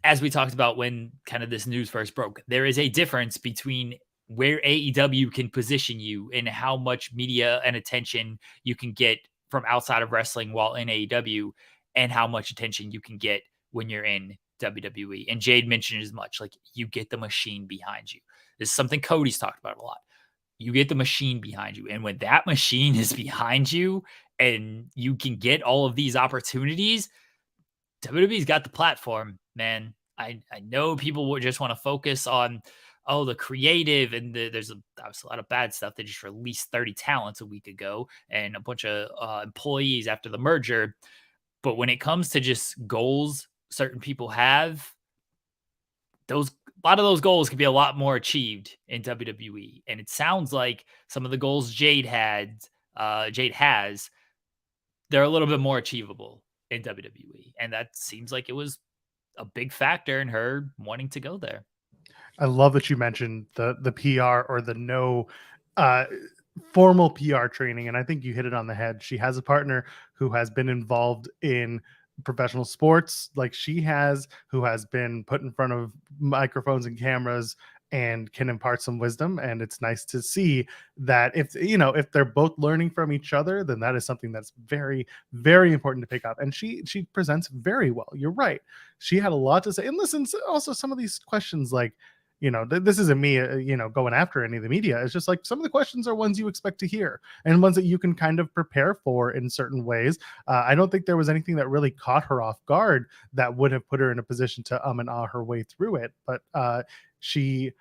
As we talked about when kind of this news first broke, there is a difference between where AEW can position you and how much media and attention you can get from outside of wrestling while in AEW, and how much attention you can get when you're in WWE. And Jade mentioned as much, like, you get the machine behind you. This is something Cody's talked about a lot. You get the machine behind you. And when that machine is behind you and you can get all of these opportunities, WWE's got the platform, man. I know people would just want to focus on, the creative, and there's a lot of bad stuff. They just released 30 talents a week ago and a bunch of employees after the merger. But when it comes to just goals certain people have, a lot of those goals could be a lot more achieved in WWE. And it sounds like some of the goals Jade has, they're a little bit more achievable in WWE. And that seems like it was a big factor in her wanting to go there. I love that you mentioned the PR or the no formal PR training. And I think you hit it on the head. She has a partner who has been involved in professional sports like she has, who has been put in front of microphones and cameras and can impart some wisdom. And it's nice to see that if they're both learning from each other, then that is something that's very, very important to pick up. And she presents very well. You're right. She had a lot to say. And listen, also some of these questions, like, this isn't me, going after any of the media. It's just like some of the questions are ones you expect to hear and ones that you can kind of prepare for in certain ways. I don't think there was anything that really caught her off guard that would have put her in a position to and ah her way through it. But she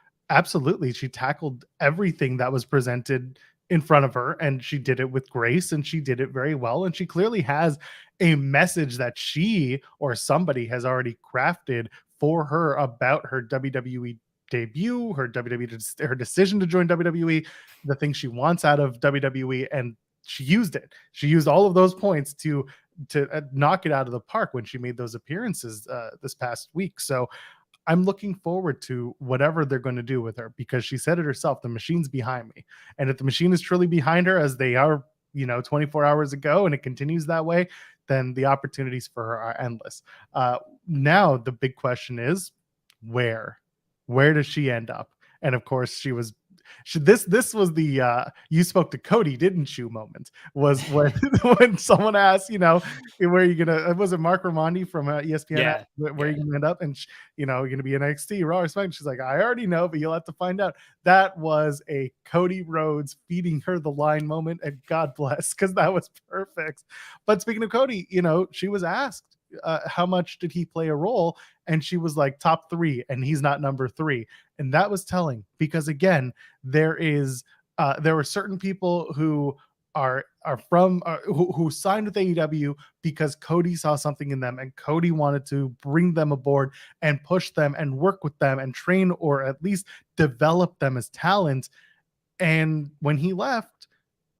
tackled everything that was presented in front of her, and she did it with grace, and she did it very well. And she clearly has a message that she or somebody has already crafted for her about her WWE debut, her decision to join WWE, the things she wants out of WWE, and she used it. She used all of those points to knock it out of the park when she made those appearances this past week. So I'm looking forward to whatever they're going to do with her, because she said it herself, the machine's behind me. And if the machine is truly behind her, as they are, 24 hours ago, and it continues that way, then the opportunities for her are endless. Now the big question is, where does she end up? And of course, this was the you spoke to Cody, didn't you moment, was when when someone asked, where are you gonna, was it Mark Ramondi from ESPN, Yeah, where are you gonna end up, and you're gonna be NXT, Raw or SmackDown? She's like, I already know, but you'll have to find out. That was a Cody Rhodes feeding her the line moment, and God bless, because that was perfect. But speaking of Cody, she was asked, how much did he play a role, and she was like top 3, and he's not number 3. And that was telling, because again, there were certain people who are from who signed with AEW because Cody saw something in them, and Cody wanted to bring them aboard and push them and work with them and train, or at least develop them as talent. And when he left,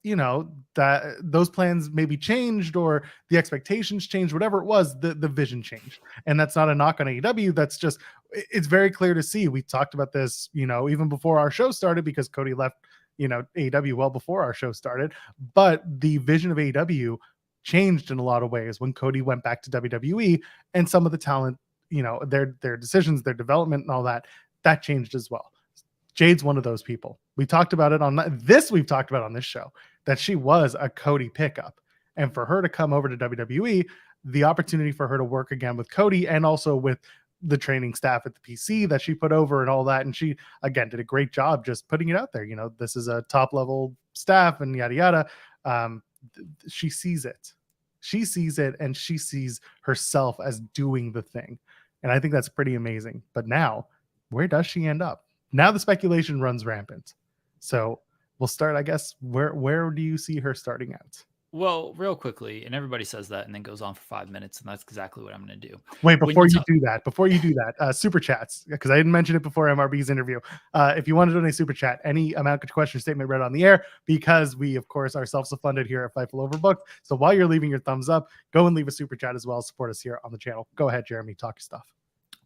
that those plans maybe changed, or the expectations changed, whatever it was, the vision changed. And that's not a knock on AEW. That's just, it's very clear to see. We talked about this, even before our show started, because Cody left, AEW well before our show started. But the vision of AEW changed in a lot of ways when Cody went back to WWE, and some of the talent, their decisions, their development and all that changed as well. Jade's one of those people. We talked about it on this. We've talked about on this show that she was a Cody pickup, and for her to come over to WWE, the opportunity for her to work again with Cody, and also with the training staff at the PC that she put over and all that. And she, again, did a great job just putting it out there. This is a top level staff and yada, yada. She sees it. She sees it, and she sees herself as doing the thing. And I think that's pretty amazing. But now, where does she end up? Now the speculation runs rampant. So we'll start, I guess, where do you see her starting out? Well, real quickly, and everybody says that and then goes on for 5 minutes, and that's exactly what I'm going to do. Wait, before you do that, super chats, because I didn't mention it before MrB's interview. If you want to donate super chat, any amount of question statement read on the air, because we, of course, are self-funded here at Fightful Overbooked. So while you're leaving your thumbs up, go and leave a super chat as well. Support us here on the channel. Go ahead, Jeremy, talk your stuff.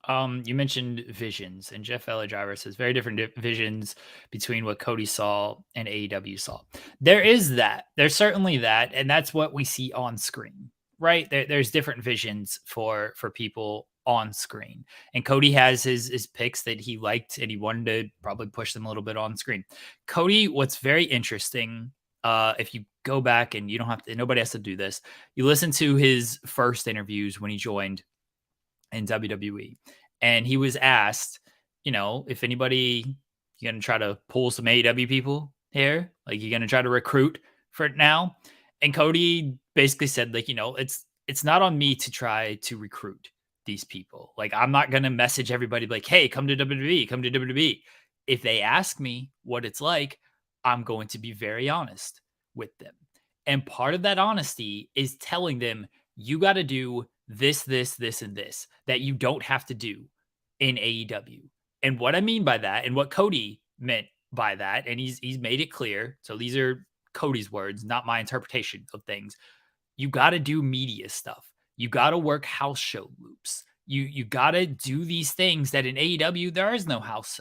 You mentioned visions, and Jeff Ellergiver says very different visions between what Cody saw and AEW saw. There is that. There's certainly that, and that's what we see on screen, right? There's different visions for people on screen, and Cody has his picks that he liked, and he wanted to probably push them a little bit on screen. Cody, what's very interesting, if you go back, and you don't have to, nobody has to do this, you listen to his first interviews when he joined in WWE, and he was asked, if anybody, you're gonna try to pull some AEW people here, like you're gonna try to recruit for it now. And Cody basically said, like, it's not on me to try to recruit these people. Like, I'm not gonna message everybody like, hey, come to WWE, come to WWE. If they ask me what it's like, I'm going to be very honest with them. And part of that honesty is telling them, you got to do this, and this that you don't have to do in AEW. And what I mean by that, and what Cody meant by that, and he's made it clear. So these are Cody's words, not my interpretation of things. You got to do media stuff. You got to work house show loops. You got to do these things that in AEW there is no house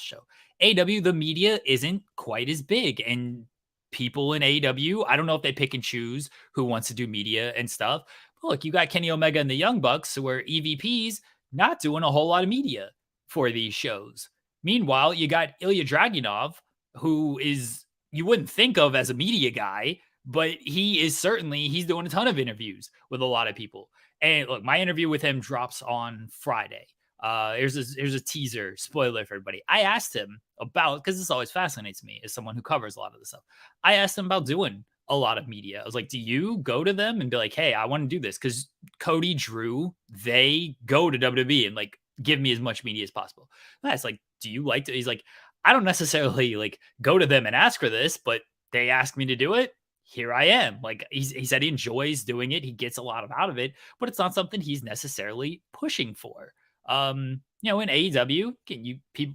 show. AEW, the media isn't quite as big, and people in AEW, I don't know if they pick and choose who wants to do media and stuff. But look, you got Kenny Omega and the Young Bucks, who are EVPs, not doing a whole lot of media for these shows. Meanwhile, you got Ilya Dragunov, who is, you wouldn't think of as a media guy, but he's doing a ton of interviews with a lot of people. And look, my interview with him drops on Friday. Here's a teaser, spoiler for everybody. I asked him about, because this always fascinates me as someone who covers a lot of this stuff. I asked him about doing a lot of media. I was like, do you go to them and be like, hey, I want to do this? Because Cody, Drew, they go to WWE and like give me as much media as possible. And that's like, do you like to? He's like, I don't necessarily like go to them and ask for this, but they ask me to do it. Here I am. Like he said, he enjoys doing it. He gets a lot out of it, but it's not something he's necessarily pushing for. In AEW,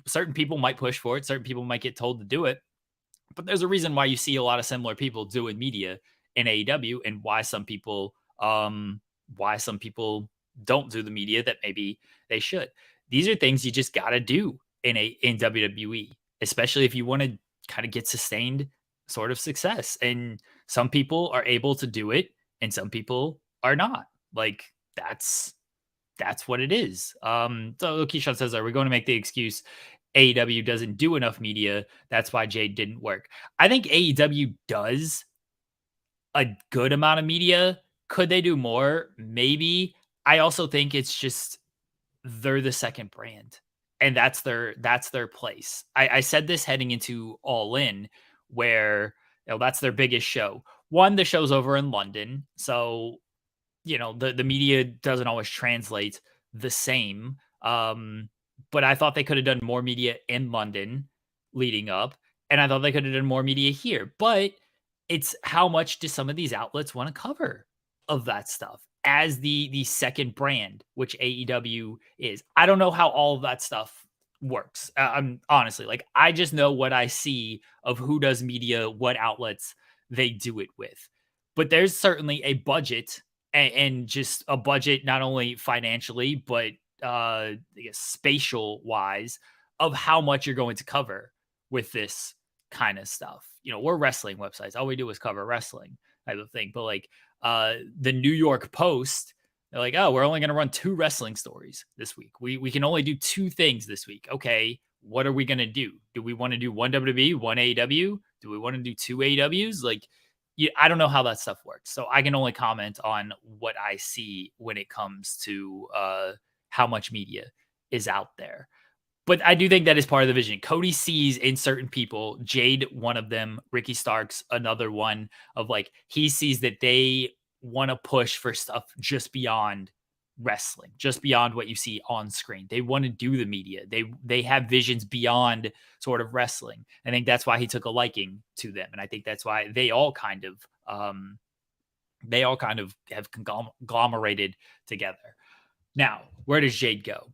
certain people might push for it. Certain people might get told to do it, but there's a reason why you see a lot of similar people doing media in AEW, and why some people don't do the media that maybe they should. These are things you just got to do in WWE, especially if you want to kind of get sustained sort of success. And some people are able to do it, and some people are not. Like that's what it is. So Keyshawn says, are we going to make the excuse AEW doesn't do enough media? That's why Jade didn't work. I think AEW does a good amount of media. Could they do more? Maybe. I also think it's just they're the second brand, and that's their place. I said this heading into All In, where that's their biggest show. One, the show's over in London, so the media doesn't always translate the same. But I thought they could have done more media in London leading up, and I thought they could have done more media here. But it's how much do some of these outlets want to cover of that stuff as the second brand, which AEW is. I don't know how all of that stuff works. I'm honestly, like, I just know what I see of who does media, what outlets they do it with. But there's certainly a budget and just a budget, not only financially, but I guess spatial wise, of how much you're going to cover with this kind of stuff. We're wrestling websites. All we do is cover wrestling type of thing. But like the New York Post, they're like, oh, we're only going to run 2 wrestling stories this week. We can only do 2 things this week. Okay, what are we going to do? Do we want to do 1 WWE, 1 AEW? Do we want to do 2 AEWs? Like, I don't know how that stuff works. So I can only comment on what I see when it comes to how much media is out there. But I do think that is part of the vision. Cody sees in certain people, Jade, one of them, Ricky Starks, another one, of like, he sees that they want to push for stuff just beyond wrestling, just beyond what you see on screen. They want to do the media. They have visions beyond sort of wrestling. I think that's why he took a liking to them. And I think that's why they all kind of have conglomerated together. Now, where does Jade go?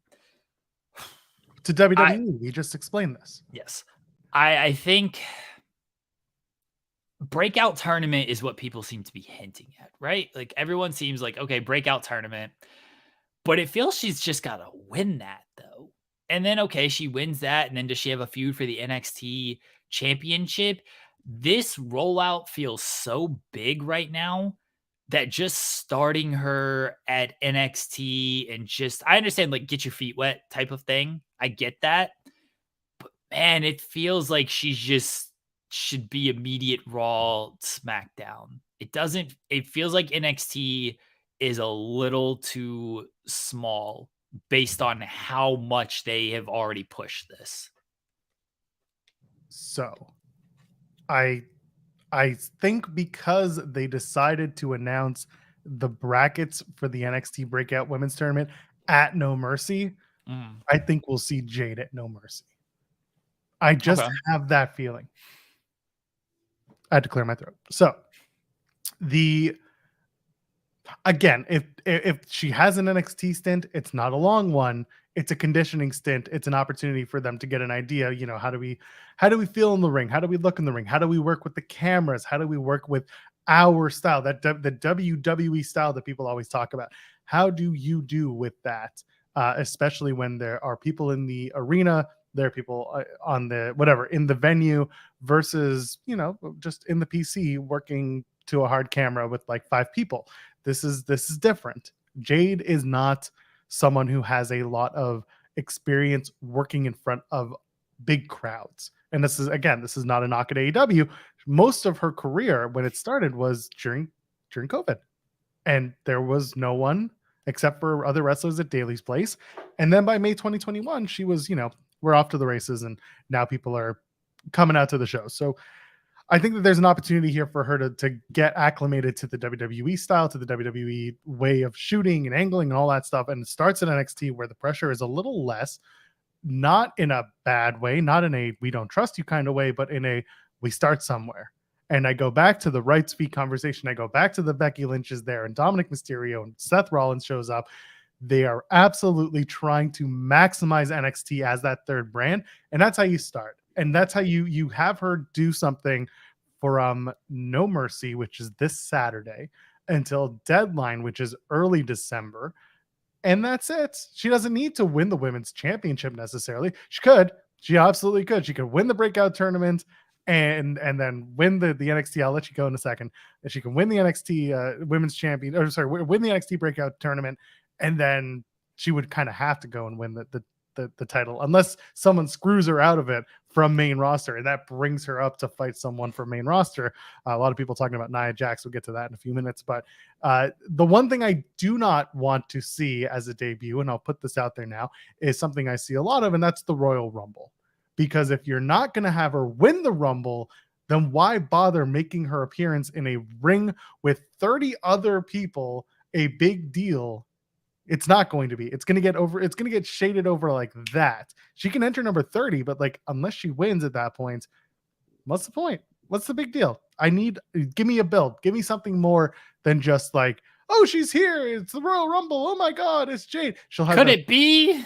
To WWE. We just explained this. Yes. I think breakout tournament is what people seem to be hinting at, right? Like everyone seems like, okay, breakout tournament, but it feels she's just got to win that though. And then, okay, she wins that. And then does she have a feud for the NXT championship? This rollout feels so big right now that just starting her at NXT and just, I understand like get your feet wet type of thing. I get that. But man, it feels like she's just should be immediate Raw, SmackDown. It feels like NXT is a little too small based on how much they have already pushed this. So I think because they decided to announce the brackets for the NXT Breakout Women's Tournament at No Mercy, I think we'll see Jade at No Mercy. I just have that feeling. I had to clear my throat. So again, if she has an NXT stint, it's not a long one. It's a conditioning stint. It's an opportunity for them to get an idea. How do we feel in the ring? How do we look in the ring? How do we work with the cameras? How do we work with our style? The WWE style that people always talk about. How do you do with that? Especially when there are people in the arena, there are people on the whatever in the venue versus just in the PC working to a hard camera with like 5 people. This is different. Jade is not someone who has a lot of experience working in front of big crowds. And this is not a knock at AEW. Most of her career when it started was during COVID. And there was no one except for other wrestlers at Daly's Place. And then by May 2021, she was, we're off to the races and now people are coming out to the show. So I think that there's an opportunity here for her to get acclimated to the WWE style, to the WWE way of shooting and angling and all that stuff. And it starts at NXT where the pressure is a little less, not in a bad way, not in a we don't trust you kind of way, but in a we start somewhere. And I go back to the rights fee conversation. I go back to the Becky Lynch's there and Dominic Mysterio and Seth Rollins shows up. They are absolutely trying to maximize NXT as that third brand. And that's how you start. And that's how you have her do something from No Mercy, which is this Saturday, until Deadline, which is early December. And that's it. She doesn't need to win the women's championship necessarily. She could. She absolutely could. She could win the breakout tournament, and then win the NXT. I'll let you go in a second. And she can win the NXT women's champion, or sorry, win the NXT breakout tournament, and then she would kind of have to go and win the title unless someone screws her out of it from main roster, and that brings her up to fight someone from main roster. A lot of people talking about Nia Jax. We'll get to that in a few minutes, but the one thing I do not want to see as a debut, and I'll put this out there now, is something I see a lot of, and that's the Royal Rumble. Because if you're not going to have her win the Rumble, then why bother making her appearance in a ring with 30 other people a big deal? It's not going to be. It's going to get shaded over like that. She can enter number 30, but like unless she wins at that point, what's the point? What's the big deal? Give me a build. Give me something more than just like, oh, she's here. It's the Royal Rumble. Oh my God, it's Jade. Could it be?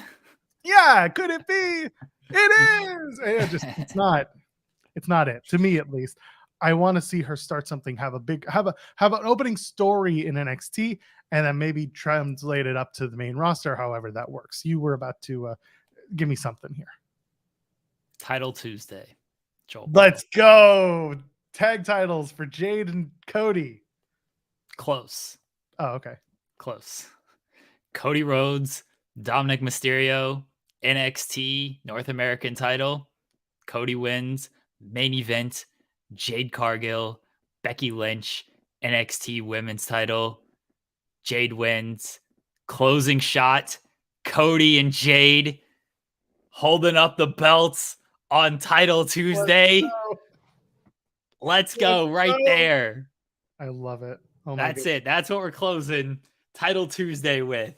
Yeah, could it be? It is. It's not it to me, at least. I want to see her start something, have an opening story in NXT, and then maybe translate it up to the main roster, however that works. You were about to give me something here. Title Tuesday. Joel. Let's go. Tag titles for Jade and Cody. Close. Oh, okay. Close. Cody Rhodes, Dominic Mysterio, NXT North American title. Cody wins. Main event, Jade Cargill, Becky Lynch, NXT women's title. Jade wins. Closing shot, Cody and Jade holding up the belts on Title Tuesday. Let's go right there. I love it. Oh, that's it. That's what we're closing Title Tuesday with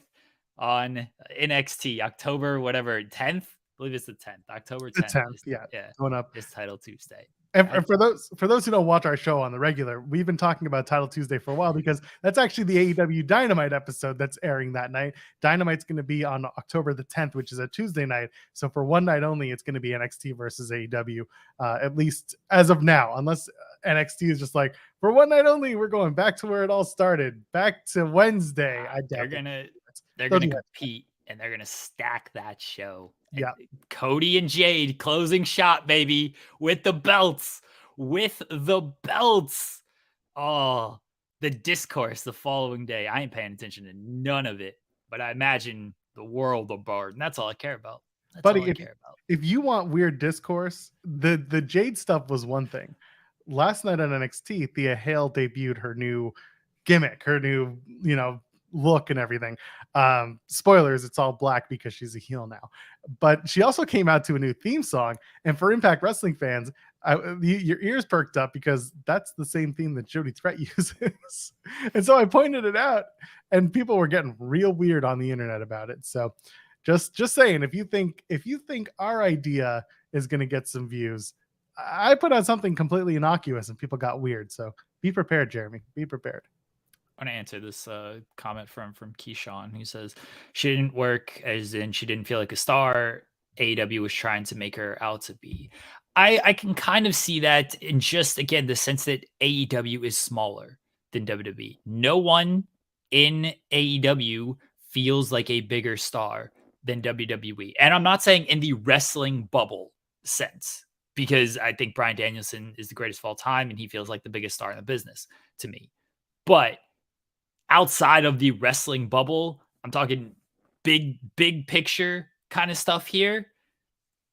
on NXT October, whatever, 10th. I believe it's the 10th. October 10th. The 10th, yeah. Going up. It's Title Tuesday. And for those who don't watch our show on the regular, we've been talking about Title Tuesday for a while because that's actually the AEW Dynamite episode that's airing that night. Dynamite's going to be on October the 10th, which is a Tuesday night. So for one night only, it's going to be NXT versus AEW, at least as of now, unless NXT is just like, for one night only, we're going back to where it all started, back to Wednesday. They're gonna compete. And they're going to stack that show. Yeah. Cody and Jade closing shot, baby, with the belts. Oh, the discourse the following day. I ain't paying attention to none of it, but I imagine the world of Bard. And that's all I care about. If you want weird discourse, the Jade stuff was one thing. Last night on NXT, Thea Hale debuted her new gimmick, her new, look and everything. Spoilers, it's all black because she's a heel now. But she also came out to a new theme song, and for Impact Wrestling fans, your ears perked up because that's the same theme that Jody Threat uses. And so I pointed it out, and people were getting real weird on the internet about it. So just saying, if you think our idea is going to get some views, I put out something completely innocuous and people got weird. So be prepared, Jeremy. Be prepared. I want to answer this comment from Keyshawn, who says she didn't work, as in she didn't feel like a star. AEW was trying to make her out to be. I can kind of see that in just, again, the sense that AEW is smaller than WWE. No one in AEW feels like a bigger star than WWE. And I'm not saying in the wrestling bubble sense, because I think Bryan Danielson is the greatest of all time and he feels like the biggest star in the business to me. But outside of the wrestling bubble, I'm talking big picture kind of stuff here.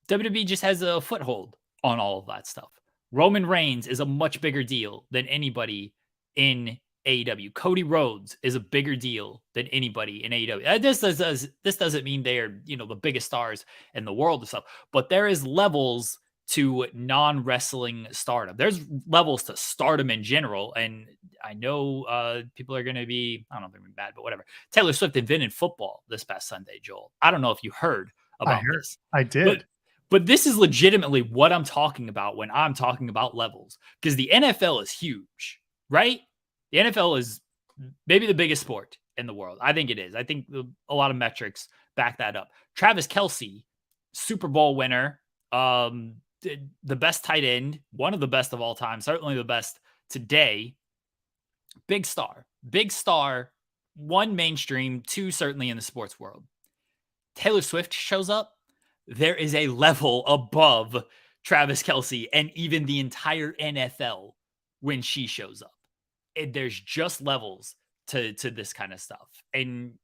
WWE just has a foothold on all of that stuff. Roman Reigns is a much bigger deal than anybody in AEW. Cody Rhodes is a bigger deal than anybody in AEW. This doesn't mean they are, the biggest stars in the world and stuff, but there is levels to non-wrestling stardom. There's levels to stardom in general. And I know people are going to be, I don't know if they're going to be mad, but whatever. Taylor Swift invented football this past Sunday, Joel. I don't know if you heard about this. I did. But this is legitimately what I'm talking about when I'm talking about levels, because the NFL is huge, right? The NFL is maybe the biggest sport in the world. I think it is. I think a lot of metrics back that up. Travis Kelce, Super Bowl winner, the best tight end, one of the best of all time, certainly the best today. Big star, one mainstream, two certainly in the sports world. Taylor Swift shows up. There is a level above Travis Kelce and even the entire NFL when she shows up. There's just levels to this kind of stuff. And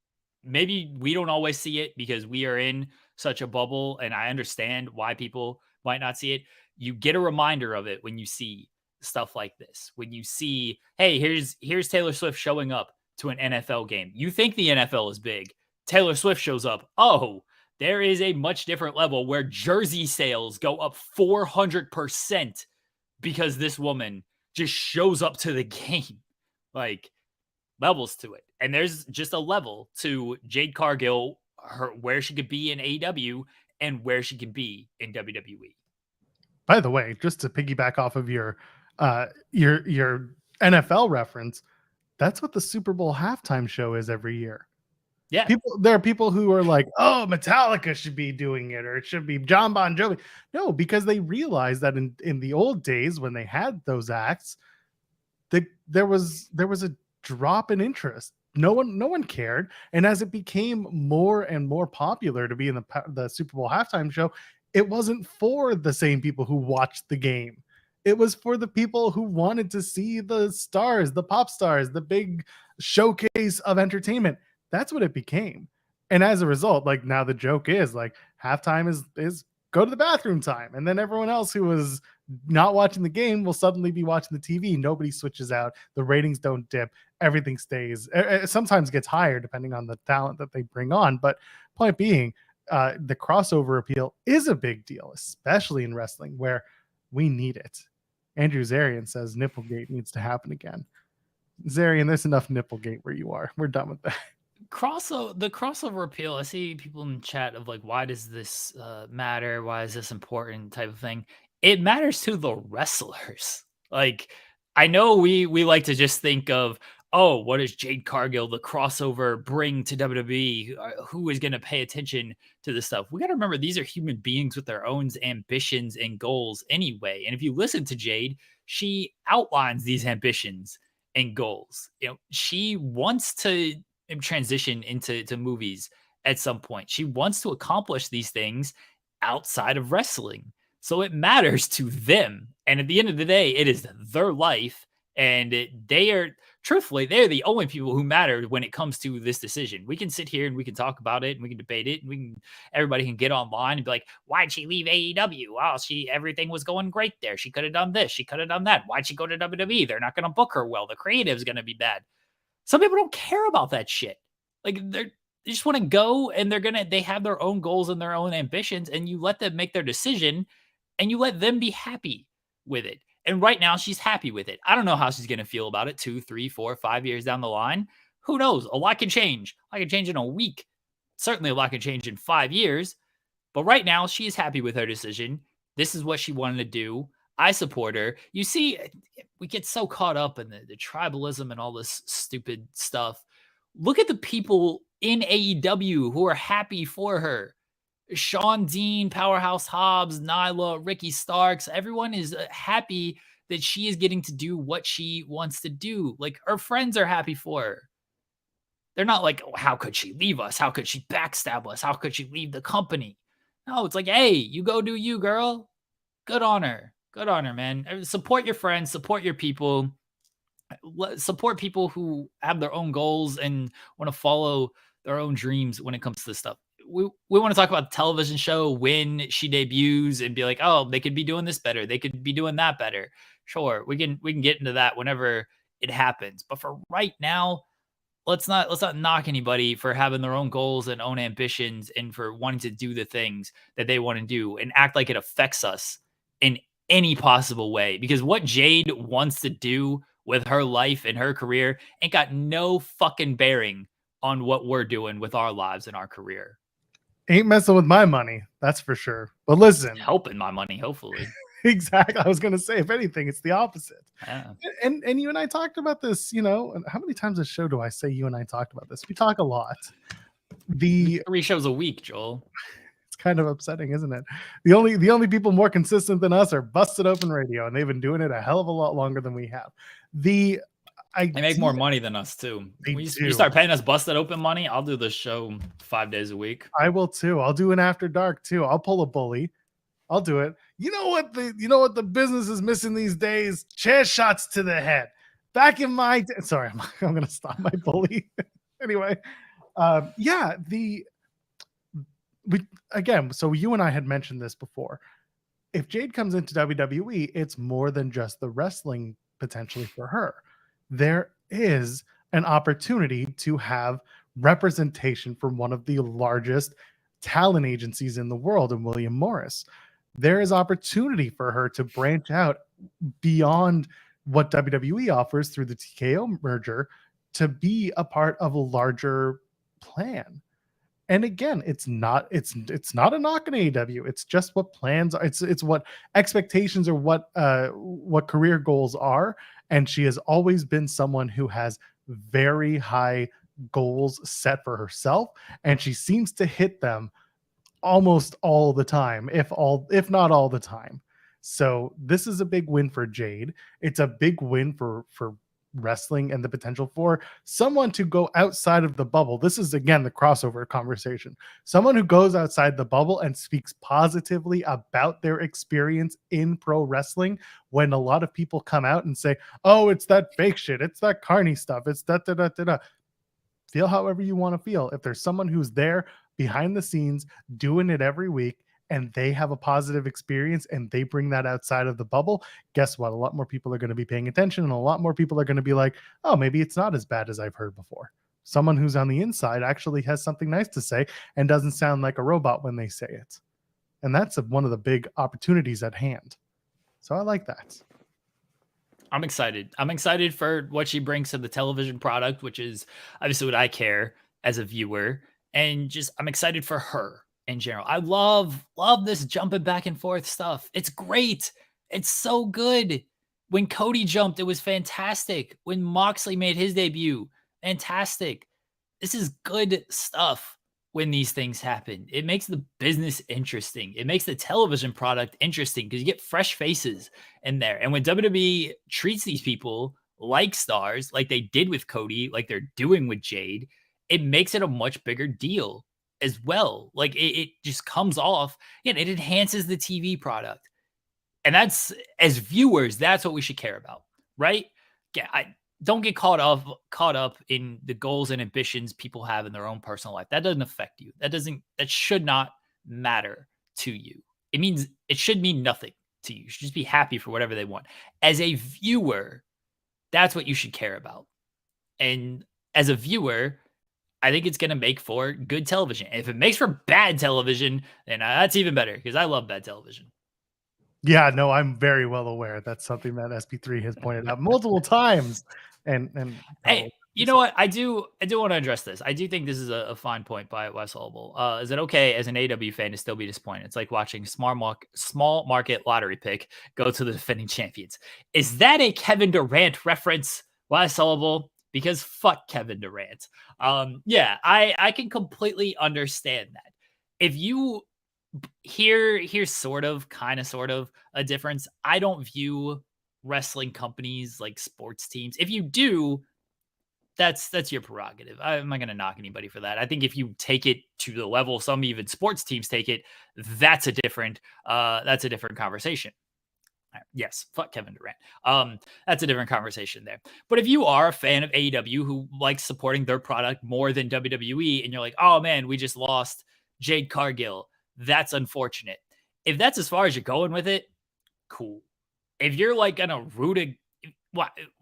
maybe we don't always see it because we are in such a bubble, and I understand why people might not see it. You get a reminder of it when you see stuff like this. When you see, hey, here's Taylor Swift showing up to an NFL game. You think the NFL is big. Taylor Swift shows up. Oh, there is a much different level where jersey sales go up 400% because this woman just shows up to the game. Like, levels to it. And there's just a level to Jade Cargill, where she could be in AEW and where she can be in WWE. By the way, just to piggyback off of your NFL reference, that's what the Super Bowl halftime show is every year. Yeah. There are people who are like, oh, Metallica should be doing it, or it should be John Bon Jovi. No, because they realized that in the old days when they had those acts, there was a drop in interest. No one cared. And as it became more and more popular to be in the Super Bowl halftime show, it wasn't for the same people who watched the game. It was for the people who wanted to see the stars, the pop stars, the big showcase of entertainment. That's what it became. And as a result, like, now the joke is like halftime is go to the bathroom time. And then everyone else who was not watching the game will suddenly be watching the TV. Nobody switches out. The ratings don't dip. Everything stays. It sometimes gets higher depending on the talent that they bring on. But point being, the crossover appeal is a big deal, especially in wrestling where we need it. Andrew Zarian says Nipplegate needs to happen again. Zarian, there's enough Nipplegate where you are. We're done with that. The crossover appeal, I see people in chat of like, why does this matter? Why is this important type of thing? It matters to the wrestlers. Like, I know we like to just think of, oh, what does Jade Cargill, the crossover, bring to WWE? Who is going to pay attention to this stuff? We got to remember, these are human beings with their own ambitions and goals anyway. And if you listen to Jade, she outlines these ambitions and goals. You know, she wants to transition into movies at some point. She wants to accomplish these things outside of wrestling. So it matters to them. And at the end of the day, it is their life. And they're the only people who matter when it comes to this decision. We can sit here and we can talk about it and we can debate it, and everybody can get online and be like, why'd she leave AEW? Oh, everything was going great there. She could have done this. She could have done that. Why'd she go to WWE? They're not going to book her well. The creative's going to be bad. Some people don't care about that shit. Like, they just want to go, and they have their own goals and their own ambitions, and you let them make their decision and you let them be happy with it. And right now she's happy with it. I don't know how she's going to feel about it 2, 3, 4, 5 years down the line. Who knows? A lot can change. A lot can change in a week. Certainly a lot can change in 5 years. But right now she is happy with her decision. This is what she wanted to do. I support her. You see, we get so caught up in the tribalism and all this stupid stuff. Look at the people in AEW who are happy for her. Sean Dean, Powerhouse Hobbs, Nyla, Ricky Starks. Everyone is happy that she is getting to do what she wants to do. Like, her friends are happy for her. They're not like, oh, how could she leave us? How could she backstab us? How could she leave the company? No, it's like, hey, you go do you, girl. Good on her. Good on her, man. Support your friends. Support your people. Support people who have their own goals and want to follow their own dreams when it comes to this stuff. We want to talk about the television show when she debuts and be like, oh, they could be doing this better. They could be doing that better. Sure, we can get into that whenever it happens. But for right now, let's not knock anybody for having their own goals and own ambitions and for wanting to do the things that they want to do and act like it affects us in any possible way. Because what Jade wants to do with her life and her career ain't got no fucking bearing on what we're doing with our lives and our career. Ain't messing with my money, that's for sure. But listen, helping my money, hopefully. Exactly. I was going to say, if anything, it's the opposite. Yeah. And you and I talked about this, you know, how many times a show do I say you and I talked about this? We talk a lot. 3 shows a week, Joel. It's kind of upsetting, isn't it? The only people more consistent than us are Busted Open Radio, and they've been doing it a hell of a lot longer than we have. They make more money than us too. You start paying us Busted Open money, I'll do this show 5 days a week. I will too. I'll do an After Dark too. I'll pull a bully. I'll do it. You know what the business is missing these days? Chair shots to the head. Back in my sorry, I'm gonna stop my bully. Anyway, yeah, so you and I had mentioned this before. If Jade comes into WWE, it's more than just the wrestling potentially for her. There is an opportunity to have representation from one of the largest talent agencies in the world in William Morris. There is opportunity for her to branch out beyond what WWE offers through the TKO merger to be a part of a larger plan. And again, it's not a knock on AEW. It's just what plans are. It's what expectations or what career goals are. And she has always been someone who has very high goals set for herself, and she seems to hit them almost all the time, if not all the time. So this is a big win for Jade. It's a big win for wrestling and the potential for someone to go outside of the bubble. This is again the crossover conversation. Someone who goes outside the bubble and speaks positively about their experience in pro wrestling, when a lot of people come out and say, "Oh, it's that fake shit. It's that carny stuff. It's that da da da da." Feel however you want to feel. If there's someone who's there behind the scenes doing it every week, and they have a positive experience and they bring that outside of the bubble, guess what? A lot more people are going to be paying attention, and a lot more people are going to be like, oh, maybe it's not as bad as I've heard before. Someone who's on the inside actually has something nice to say and doesn't sound like a robot when they say it. And that's one of the big opportunities at hand. So I like that. I'm excited. I'm excited for what she brings to the television product, which is obviously what I care as a viewer. And just, I'm excited for her in general. I love this jumping back and forth stuff. It's great. It's so good. When Cody jumped, it was fantastic. When Moxley made his debut, fantastic. This is good stuff when these things happen. It makes the business interesting. It makes the television product interesting because you get fresh faces in there. And when WWE treats these people like stars, like they did with Cody, like they're doing with Jade, it makes it a much bigger deal as well. Like it just comes off and it enhances the TV product. And that's, as viewers, that's what we should care about, right? Yeah, don't get caught up in the goals and ambitions people have in their own personal life. That doesn't affect you. That should not matter to you. It should mean nothing to you. You should just be happy for whatever they want. As a viewer, that's what you should care about. And as a viewer, I think it's going to make for good television. And if it makes for bad television, then that's even better because I love bad television. Yeah, no, I'm very well aware. That's something that SP3 has pointed out multiple times. And hey, you know what? I do want to address this. I do think this is a fine point by Wes Holbel. Is it okay as an AW fan to still be disappointed? It's like watching small market lottery pick go to the defending champions. Is that a Kevin Durant reference, Wes Holbel? Because fuck Kevin Durant. Yeah, I can completely understand that. If you here's sort of a difference. I don't view wrestling companies like sports teams. If you do, that's your prerogative. I'm not going to knock anybody for that. I think if you take it to the level some even sports teams take it, that's a different conversation. Yes, fuck Kevin Durant. That's a different conversation there. But if you are a fan of AEW who likes supporting their product more than WWE, and you're like, oh man, we just lost Jade Cargill, that's unfortunate. If that's as far as you're going with it, cool. If you're like gonna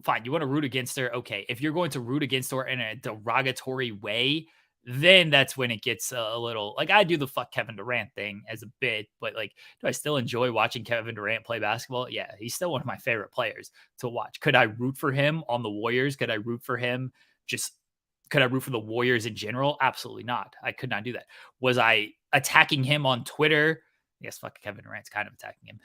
fine, you want to root against her, okay. If you're going to root against her in a derogatory way, then that's when it gets a little, like, I do the fuck Kevin Durant thing as a bit, but like, do I still enjoy watching Kevin Durant play basketball? Yeah, he's still one of my favorite players to watch. Could I root for him on the Warriors? Could I root for the Warriors in general? Absolutely not. I could not do that. Was I attacking him on Twitter? Yes, fuck Kevin Durant's kind of attacking him.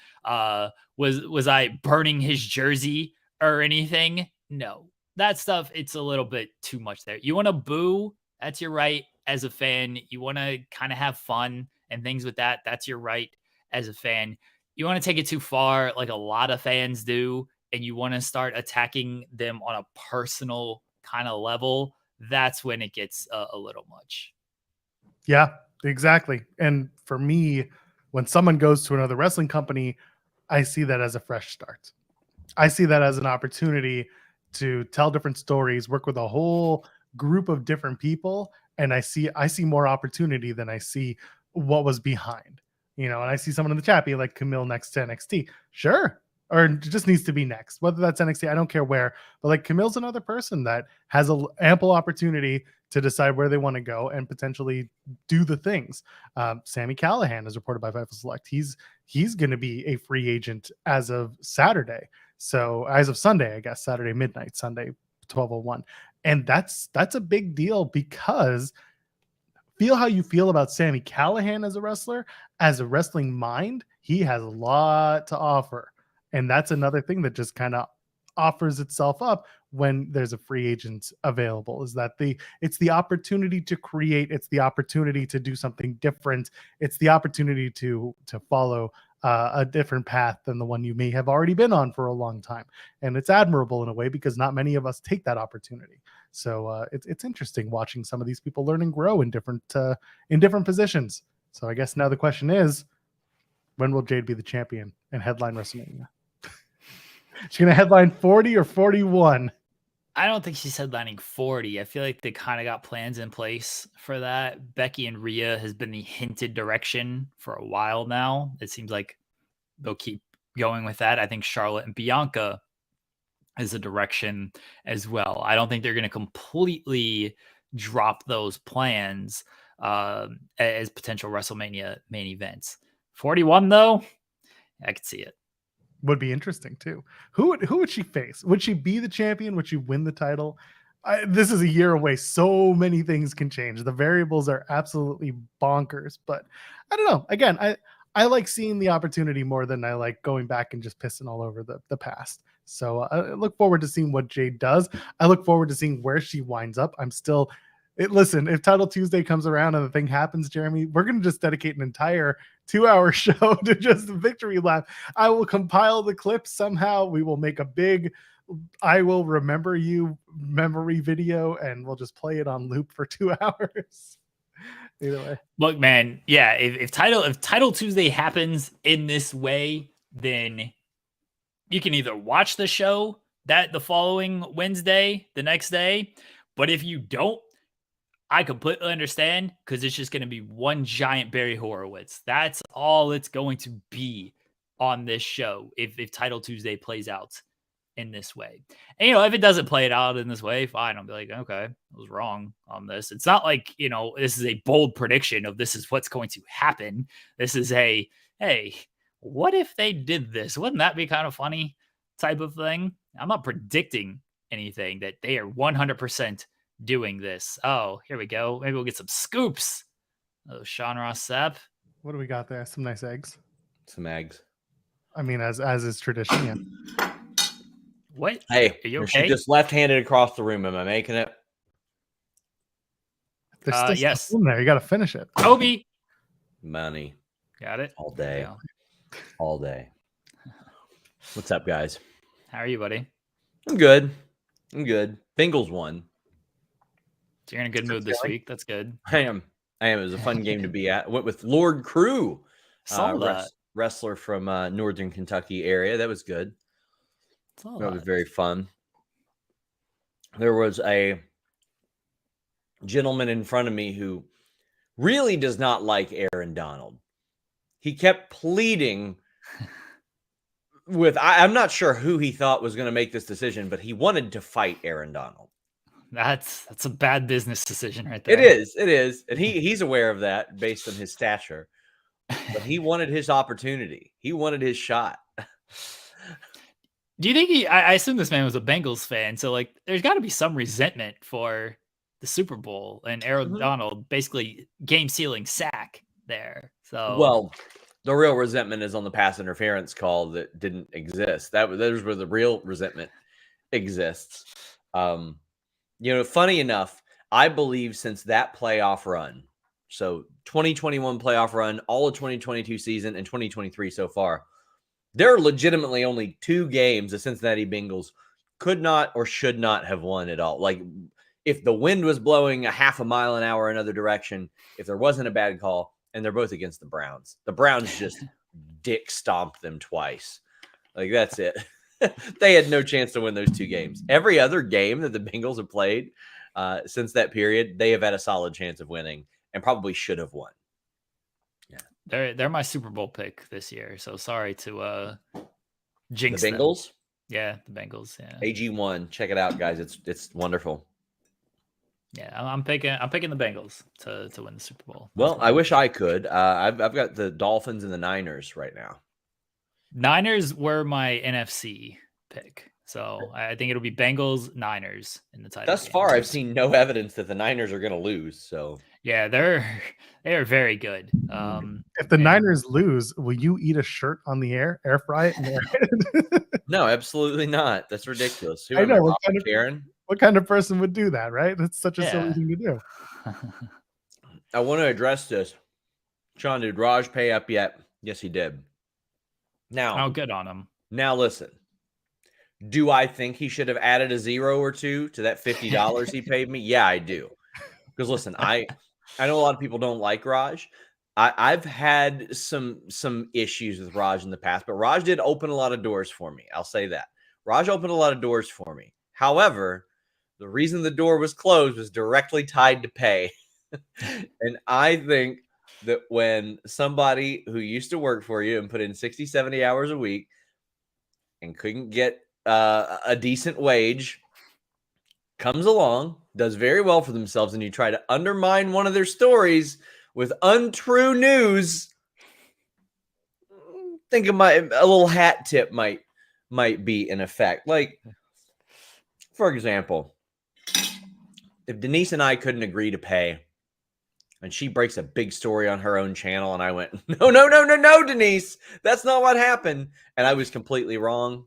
Was I burning his jersey or anything? No. That stuff, it's a little bit too much there. You want to boo? That's your right as a fan. You want to kind of have fun and things with that. That's your right as a fan. You want to take it too far, like a lot of fans do, and you want to start attacking them on a personal kind of level. That's when it gets a little much. Yeah, exactly. And for me, when someone goes to another wrestling company, I see that as a fresh start. I see that as an opportunity to tell different stories, work with a whole group of different people, and I see more opportunity than I see what was behind. And I see someone in the chat be like Camille next to NXT. Sure. Or it just needs to be next, whether that's NXT, I don't care where, but like Camille's another person that has an ample opportunity to decide where they want to go and potentially do the things. Sami Callihan is reported by Fightful Select. He's going to be a free agent as of Saturday. So as of Sunday, I guess Saturday midnight, Sunday 12:01, and that's a big deal because feel how you feel about Sami Callihan as a wrestler, as a wrestling mind, he has a lot to offer. And that's another thing that just kind of offers itself up when there's a free agent available, is that it's the opportunity to create, it's the opportunity to do something different, it's the opportunity to follow a different path than the one you may have already been on for a long time. And it's admirable in a way because not many of us take that opportunity. So it's interesting watching some of these people learn and grow in different positions. So I guess now the question is, when will Jade be the champion and headline WrestleMania? She's going to headline 40 or 41? I don't think she's headlining 40. I feel like they kind of got plans in place for that. Becky and Rhea has been the hinted direction for a while now. It seems like they'll keep going with that. I think Charlotte and Bianca is a direction as well. I don't think they're going to completely drop those plans as potential WrestleMania main events. 41 though, I could see it. Would be interesting too. Who would she face? Would she be the champion? Would she win the title? This is a year away. So many things can change. The variables are absolutely bonkers, but I don't know. Again, I like seeing the opportunity more than I like going back and just pissing all over the past. So I look forward to seeing what Jade does. I look forward to seeing where she winds up. Listen, if Title Tuesday comes around and the thing happens, Jeremy, we're going to just dedicate an entire 2-hour show to just the victory lap. I will compile the clips somehow. We will make a big I will remember you memory video and we'll just play it on loop for 2 hours. Either way. Look, man, yeah, if Title Tuesday happens in this way, then you can either watch the show the following Wednesday, the next day, but if you don't, I completely understand, because it's just going to be one giant Barry Horowitz. That's all it's going to be on this show if Title Tuesday plays out in this way. And, if it doesn't play it out in this way, fine. I'll be like, okay, I was wrong on this. It's not like, this is a bold prediction of this is what's going to happen. This is hey, what if they did this? Wouldn't that be kind of funny type of thing? I'm not predicting anything that they are 100% doing this. Oh, here we go. Maybe we'll get some scoops. Oh, Sean Ross Sapp. What do we got there? Some nice eggs. Some eggs. I mean, as is tradition. Yeah. What? Hey, are you okay? She just left-handed across the room. Am I making it? There's still yes. in there. You got to finish it. Kobe. Money. Got it. All day. All day. What's up, guys? How are you, buddy? I'm good. Bengals won. So you're in a good mood this week. That's good. I am. It was a fun game to be at. Went with Lord Crew, wrestler from Northern Kentucky area. That was good. That was very fun. There was a gentleman in front of me who really does not like Aaron Donald. He kept pleading with, I'm not sure who he thought was going to make this decision, but he wanted to fight Aaron Donald. That's a bad business decision right there. It is. And he's aware of that based on his stature. But he wanted his opportunity. He wanted his shot. Do you think I assume this man was a Bengals fan, so there's got to be some resentment for the Super Bowl and Aaron Donald basically game sealing sack there. So well, the real resentment is on the pass interference call that didn't exist. There's where the real resentment exists. Funny enough, I believe since that playoff run, so 2021 playoff run, all of 2022 season, and 2023 so far, there are legitimately only 2 games the Cincinnati Bengals could not or should not have won at all. If the wind was blowing a half a mile an hour another direction, if there wasn't a bad call, and they're both against the Browns. The Browns just dick stomped them twice. Like, that's it. They had no chance to win those 2 games. Every other game that the Bengals have played since that period, they have had a solid chance of winning and probably should have won. Yeah, They're my Super Bowl pick this year. So sorry to jinx the Bengals. them. Yeah, the Bengals. Yeah, AG1, check it out, guys. It's wonderful. Yeah, I'm picking the Bengals to win the Super Bowl. Well, I wish I could. I've got the Dolphins and the Niners right now. Niners were my NFC pick, so I think it'll be Bengals Niners in the title. Thus far, I've seen no evidence that the Niners are going to lose. So yeah, they are very good. If the Niners lose, will you eat a shirt on the air fry it? No, absolutely not. That's ridiculous. Who I am know. Robert Karen? What kind of person would do that, right? That's such a silly thing to do. I want to address this. Sean, did Raj pay up yet? Yes, he did. Now, good on him. Now, listen. Do I think he should have added a 0 or 2 to that $50 he paid me? Yeah, I do. Because listen, I know a lot of people don't like Raj. I've had some issues with Raj in the past, but Raj did open a lot of doors for me. I'll say that. Raj opened a lot of doors for me. However, the reason the door was closed was directly tied to pay. And I think that when somebody who used to work for you and put in 60, 70 hours a week and couldn't get a decent wage comes along, does very well for themselves, and you try to undermine one of their stories with untrue news, think of a little hat tip might be in effect. Like, for example, if Denise and I couldn't agree to pay, and she breaks a big story on her own channel, and I went, no, Denise, that's not what happened, and I was completely wrong,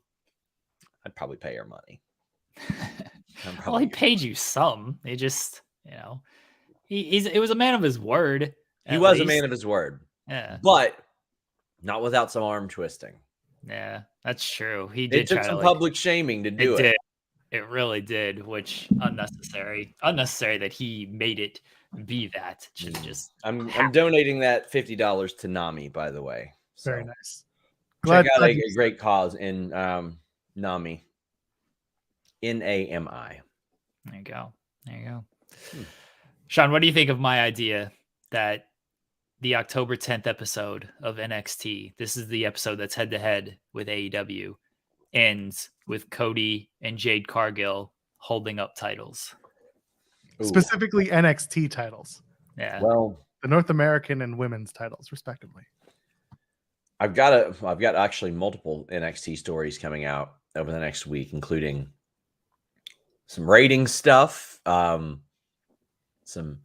I'd probably pay her money. Well, he paid you some. He just, it was a man of his word. He was a man of his word. Yeah. But not without some arm twisting. Yeah, that's true. He did. It took some public shaming to do it. It really did, which unnecessary. Unnecessary that he made it be that. Should just. I'm donating that $50 to NAMI, by the way. So very nice. Check out a great cause in NAMI. NAMI. There you go. Sean, what do you think of my idea that the October 10th episode of NXT, this is the episode that's head to head with AEW, ends with Cody and Jade Cargill holding up titles? Ooh. Specifically NXT titles. Yeah. Well, the North American and women's titles, respectively. I've got actually multiple NXT stories coming out over the next week, including some rating stuff, some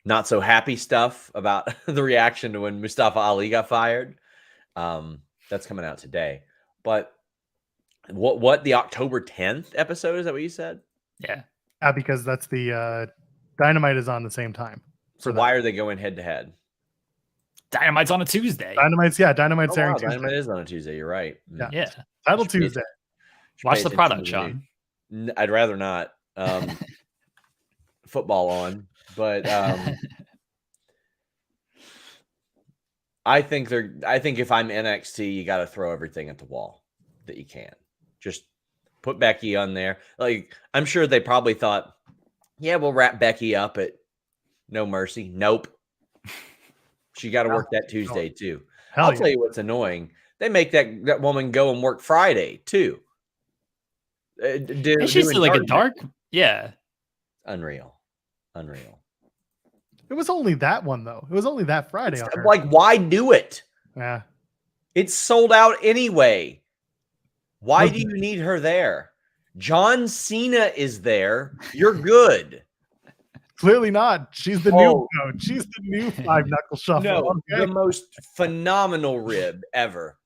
not so happy stuff about the reaction to when Mustafa Ali got fired. That's coming out today. But what the October 10th episode, is that what you said? Yeah. Because that's the Dynamite is on the same time. So why are they going head to head? Dynamite's on a Tuesday. Dynamite's airing Tuesday. Dynamite is on a Tuesday. You're right. Yeah. Title Tuesday. Watch the product, Sean. I'd rather not. Football on, but I think if I'm NXT, you got to throw everything at the wall that you can. Just put Becky on there. Like, I'm sure they probably thought, yeah, we'll wrap Becky up at No Mercy. Nope. She got to work that Tuesday too. I'll tell you what's annoying. They make that woman go and work Friday too. She's like a dark. Yeah. Unreal. It was only that one though. It was only that Friday. Like, why do it? Yeah. It's sold out anyway. Why do you need her there? John Cena is there. You're good. Clearly not. She's the new coach. She's the new five knuckle shuffle. No, okay. The most phenomenal rib ever.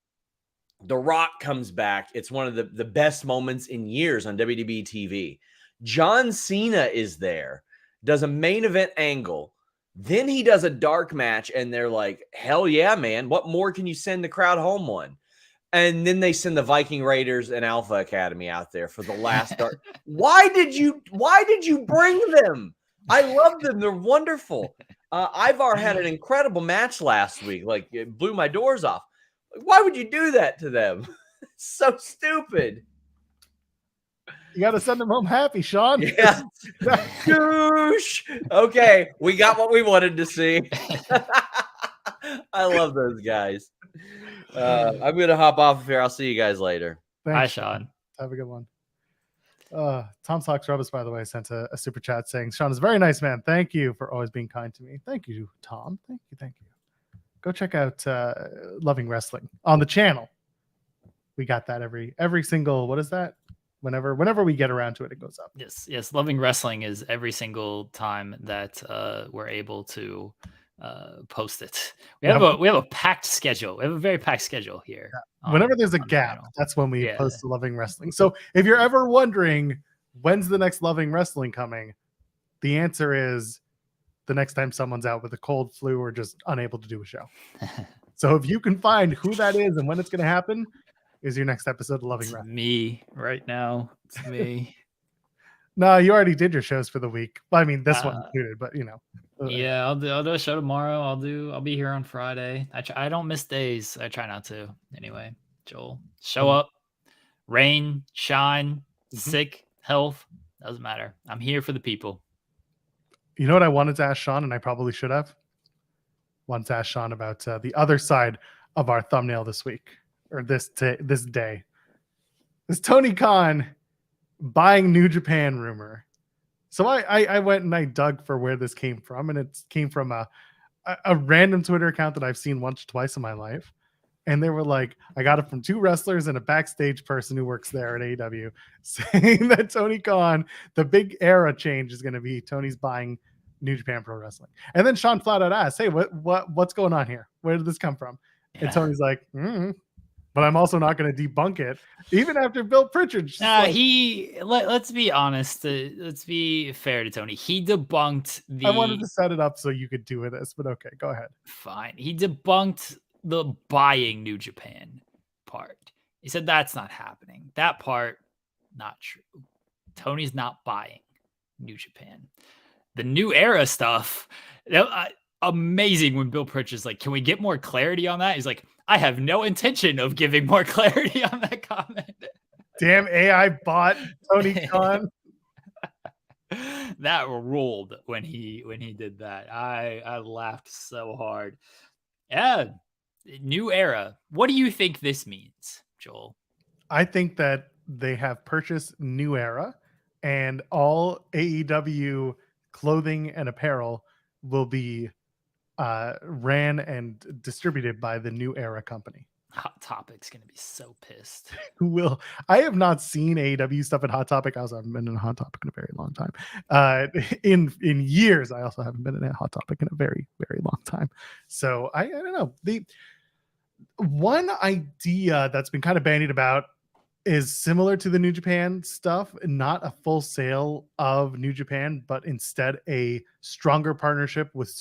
The Rock comes back. It's one of the best moments in years on WWE TV. John Cena is there, does a main event angle. Then he does a dark match, and they're like, hell yeah, man. What more can you send the crowd home on? And then they send the Viking Raiders and Alpha Academy out there for the last dark. Why did you bring them? I love them. They're wonderful. Ivar had an incredible match last week. Like, it blew my doors off. Why would you do that to them? It's so stupid. You got to send them home happy, Sean. Yeah. Douche. Okay, we got what we wanted to see. I love those guys. I'm going to hop off here. I'll see you guys later. Thanks, Hi, Sean. Have a good one. Tom Sox Rubus, by the way, sent a super chat saying, Sean is a very nice man. Thank you for always being kind to me. Thank you, Tom. Thank you. Go check out Loving Wrestling on the channel. We got that every single, what is that? Whenever we get around to it, it goes up. Yes. Loving Wrestling is every single time that we're able to post it. We have a packed schedule. We have a very packed schedule here. Yeah. Whenever there's a gap, that's when we post the Loving Wrestling. So if you're ever wondering when's the next Loving Wrestling coming, the answer is the next time someone's out with a cold, flu, or just unable to do a show. So if you can find who that is and when it's going to happen, is your next episode of Loving Wrestling. Me right now. It's me. No, you already did your shows for the week. I mean, this one included, but you know. Yeah, I'll do a show tomorrow. I'll be here on Friday. I don't miss days. I try not to. Anyway, Joel, show up, rain, shine, sick, health, doesn't matter. I'm here for the people. You know what I wanted to ask Sean, and I probably should have? Wanted to ask Sean about the other side of our thumbnail this week, or this day. This Tony Khan buying New Japan rumor. So I went and I dug for where this came from, and it came from a random Twitter account that I've seen once or twice in my life. And they were like, I got it from two wrestlers and a backstage person who works there at AEW, saying that Tony Khan, the big era change is going to be Tony's buying New Japan Pro Wrestling. And then Sean flat out asked, hey, what's going on here? Where did this come from? Yeah. And Tony's like, but I'm also not going to debunk it, even after Bill Pritchard. Let's be honest. Let's be fair to Tony. He debunked I wanted to set it up so you could do this, but okay, go ahead. Fine. He debunked the buying New Japan part. He said that's not happening. That part, not true. Tony's not buying New Japan. The new era stuff, amazing when Bill Pritchard's like, can we get more clarity on that? He's like, I have no intention of giving more clarity on that comment. Damn AI bot Tony Khan. That ruled when he did that. I laughed so hard. Yeah. New era. What do you think this means, Joel? I think that they have purchased New Era, and all AEW clothing and apparel will be ran and distributed by the New Era company. Hot Topic's gonna be so pissed. Who will? I have not seen AEW stuff at Hot Topic. I also haven't been in a Hot Topic in a very long time. In years, I also haven't been in a Hot Topic in a very, very long time. So I don't know. The one idea that's been kind of bandied about is similar to the New Japan stuff, not a full sale of New Japan, but instead a stronger partnership with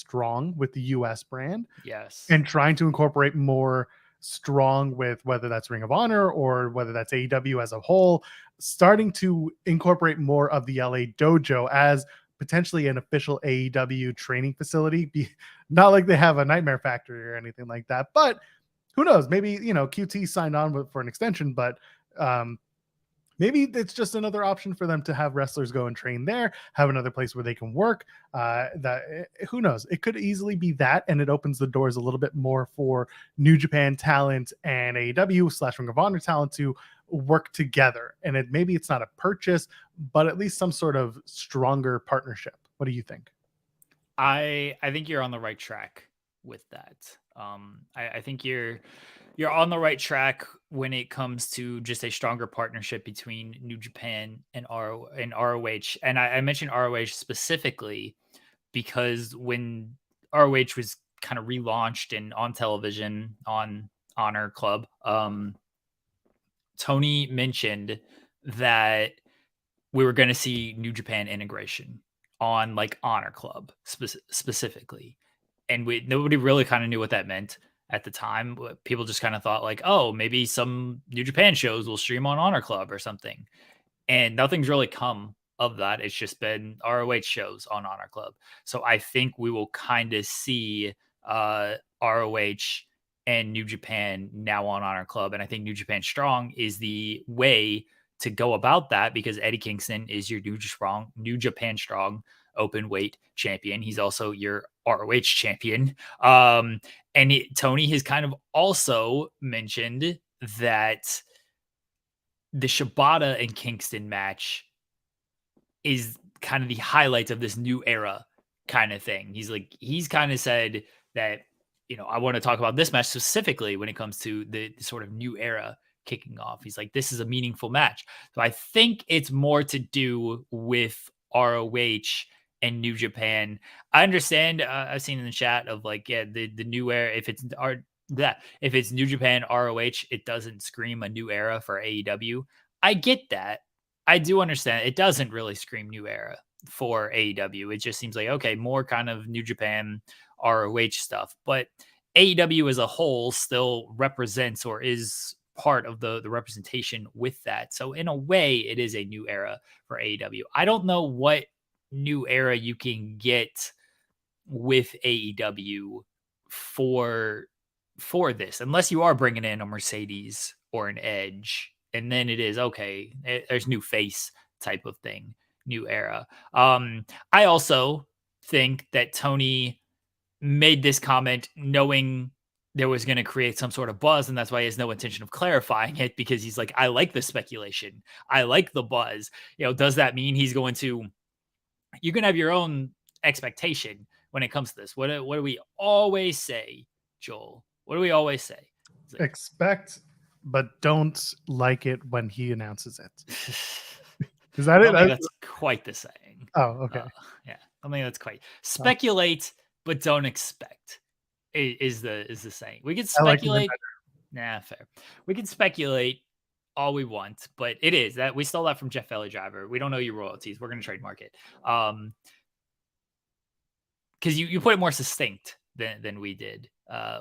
the US brand. Yes. And trying to incorporate more Strong with whether that's Ring of Honor or whether that's AEW as a whole, starting to incorporate more of the LA Dojo as potentially an official AEW training facility. Not like they have a Nightmare Factory or anything like that, but who knows? Maybe, QT signed on for an extension, but maybe it's just another option for them to have wrestlers go and train there, have another place where they can work. Who knows? It could easily be that, and it opens the doors a little bit more for New Japan talent and AEW / Ring of Honor talent to work together. And maybe it's not a purchase, but at least some sort of stronger partnership. What do you think? I think you're on the right track with that. I think you're on the right track when it comes to just a stronger partnership between New Japan and ROH. And I mentioned ROH specifically because when ROH was kind of relaunched and on television on Honor Club, Tony mentioned that we were going to see New Japan integration on like Honor Club specifically. And nobody really kind of knew what that meant at the time. People just kind of thought like, oh, maybe some New Japan shows will stream on Honor Club or something. And nothing's really come of that. It's just been ROH shows on Honor Club. So I think we will kind of see ROH and New Japan now on Honor Club. And I think New Japan Strong is the way to go about that, because Eddie Kingston is your New Japan Strong open weight champion. He's also your ROH champion. Tony has kind of also mentioned that the Shibata and Kingston match is kind of the highlights of this new era kind of thing. He's kind of said that, I want to talk about this match specifically when it comes to the sort of new era kicking off. He's like, this is a meaningful match. So I think it's more to do with ROH and New Japan. I understand. I've seen in the chat of like, yeah, the new era, if it's New Japan ROH, it doesn't scream a new era for AEW. I get that. I do understand. It doesn't really scream new era for AEW. It just seems like, okay, more kind of New Japan ROH stuff. But AEW as a whole still represents or is part of the representation with that. So in a way, it is a new era for AEW. I don't know what new era you can get with AEW for this, unless you are bringing in a Mercedes or an Edge, and then it is okay. There's new face type of thing, new era. I also think that Tony made this comment knowing there was going to create some sort of buzz, and that's why he has no intention of clarifying it, because he's like, I like the speculation, I like the buzz. Does that mean he's going to? You can have your own expectation when it comes to this. What do we always say, Joel? What do we always say? Like, expect, but don't like it when he announces it. Is that it? That's quite the saying. Oh, okay. Yeah, I mean that's quite. Speculate, but don't expect. Is the saying. We can speculate. Fair. We can speculate all we want, but it is that we stole that from Jeff Valley Driver. We don't know your royalties. We're going to trademark it. Because you put it more succinct than we did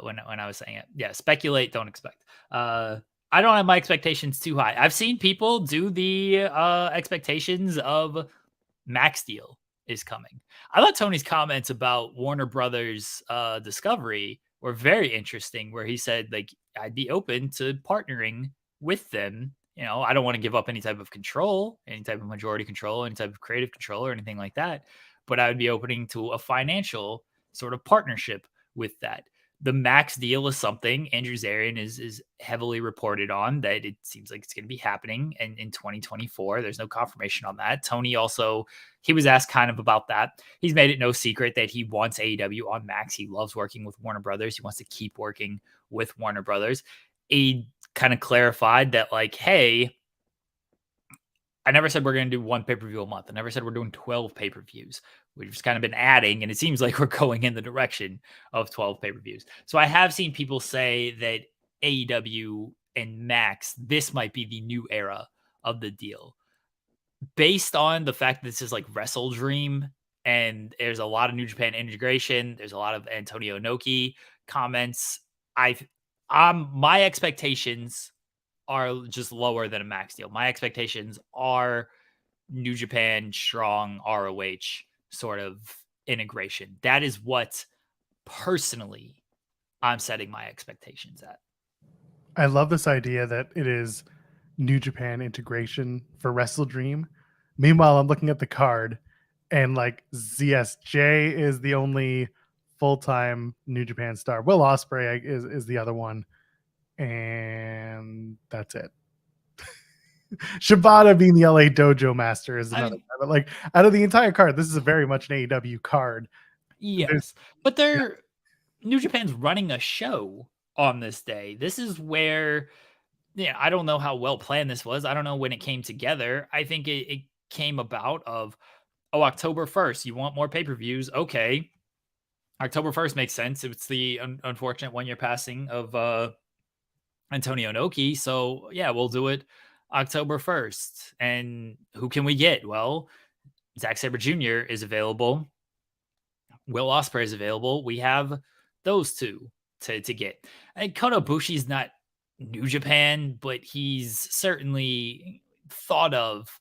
when I was saying it. Yeah, speculate, don't expect. I don't have my expectations too high. I've seen people do the expectations of Max deal is coming. I thought Tony's comments about Warner Brothers Discovery were very interesting, where he said, like, I'd be open to partnering with them. I don't want to give up any type of control, any type of majority control, any type of creative control or anything like that, but I would be opening to a financial sort of partnership with that. The Max deal is something Andrew Zarian is heavily reported on, that it seems like it's going to be happening in 2024. There's no confirmation on that. Tony also, he was asked kind of about that. He's made it no secret that he wants AEW on Max. He loves working with Warner Brothers. He wants to keep working with Warner Brothers. He kind of clarified that, like, hey, I never said we're going to do one pay-per-view a month. I never said we're doing 12 pay-per-views. We've just kind of been adding, and it seems like we're going in the direction of 12 pay-per-views. So I have seen people say that AEW and Max, this might be the new era of the deal. Based on the fact that this is like Wrestle Dream, and there's a lot of New Japan integration, there's a lot of Antonio Inoki comments, my expectations are just lower than a Max deal. My expectations are New Japan Strong ROH sort of integration. That is what personally I'm setting my expectations at. I love this idea that it is New Japan integration for Wrestle Dream. Meanwhile, I'm looking at the card, and like ZSJ is the only full-time New Japan star. Will Ospreay is the other one, and that's it. Shibata being the LA Dojo Master is another guy. But like, out of the entire card, this is a very much an AEW card. Yes, but New Japan's running a show on this day. This is where, I don't know how well planned this was. I don't know when it came together. I think it came about of, October 1st, you want more pay-per-views. Okay. October 1st makes sense. It's the unfortunate 1-year passing of Antonio Inoki. So yeah, we'll do it October 1st. And who can we get? Well, Zack Sabre Jr. is available. Will Ospreay is available. We have those two to get. And Kota Ibushi's not New Japan, but he's certainly thought of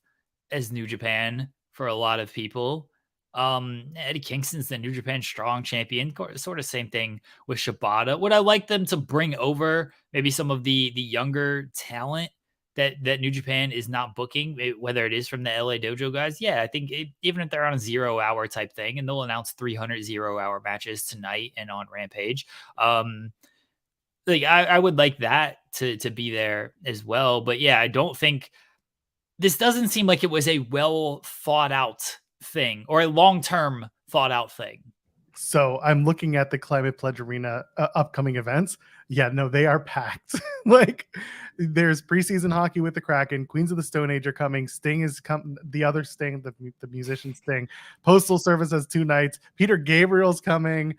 as New Japan for a lot of people. Eddie Kingston's the New Japan Strong champion, sort of same thing with Shibata. Would I like them to bring over maybe some of the younger talent that New Japan is not booking, whether it is from the LA Dojo guys? Yeah, I think even if they're on a 0 hour type thing, and they'll announce 300 0-hour matches tonight and on Rampage. Like I would like that to be there as well. But yeah, I don't think this doesn't seem like it was a well thought out thing or a long-term thought out thing. So I'm looking at the Climate Pledge Arena upcoming events. Yeah, no, they are packed. Like there's preseason hockey with the Kraken, Queens of the Stone Age are coming. Sting is coming. The other Sting, the musician Sting. Postal Service has 2 nights. Peter Gabriel's coming.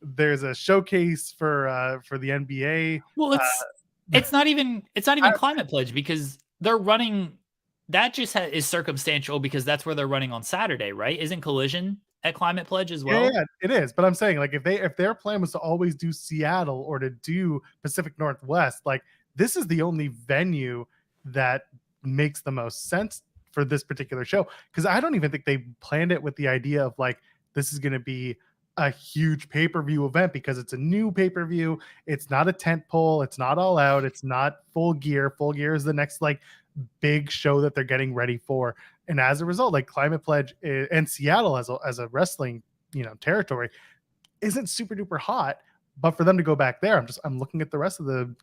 There's a showcase for the NBA. Well, it's not even Climate Pledge because they're running. That just is circumstantial because that's where they're running on Saturday, right? Isn't Collision at Climate Pledge as well? Yeah, it is. But I'm saying, like, if their plan was to always do Seattle or to do Pacific Northwest, like this is the only venue that makes the most sense for this particular show. Because I don't even think they planned it with the idea of like this is going to be a huge pay-per-view event because it's a new pay-per-view. It's not a tent pole. It's not All Out. It's not Full Gear. Full Gear is the next like big show that they're getting ready for. And as a result, like Climate Pledge and Seattle as a wrestling, territory isn't super duper hot, but for them to go back there, I'm looking at the rest of the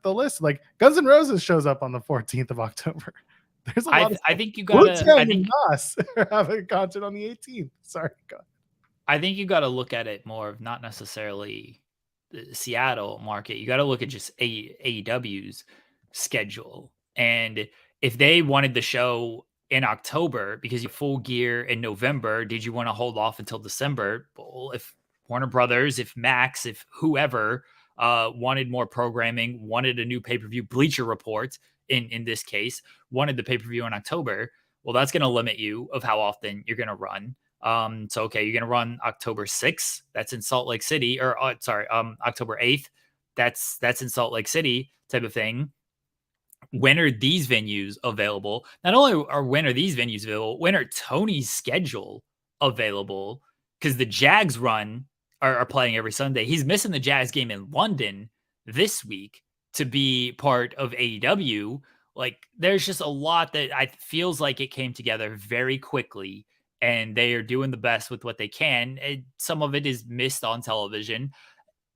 list. Like Guns N' Roses shows up on the 14th of October. There's a lot of I think you gotta have a concert on the 18th. Sorry, God. I think you got to look at it more of not necessarily the Seattle market. You got to look at just AEW's schedule. And if they wanted the show in October because you Full Gear in November, did you want to hold off until December? Well, if Warner Brothers, if Max, if whoever wanted more programming, wanted a new pay-per-view, Bleacher Report in this case, wanted the pay-per-view in October, well, that's going to limit you of how often you're going to run. So, okay, you're going to run October 6th. That's in Salt Lake City, or October 8th. That's in Salt Lake City type of thing. When are these venues available? Not only when are these venues available, when are Tony's schedule available? Because the Jags are playing every Sunday. He's missing the Jags game in London this week to be part of AEW. Like there's just a lot that feels like it came together very quickly and they are doing the best with what they can. Some of it is missed on television.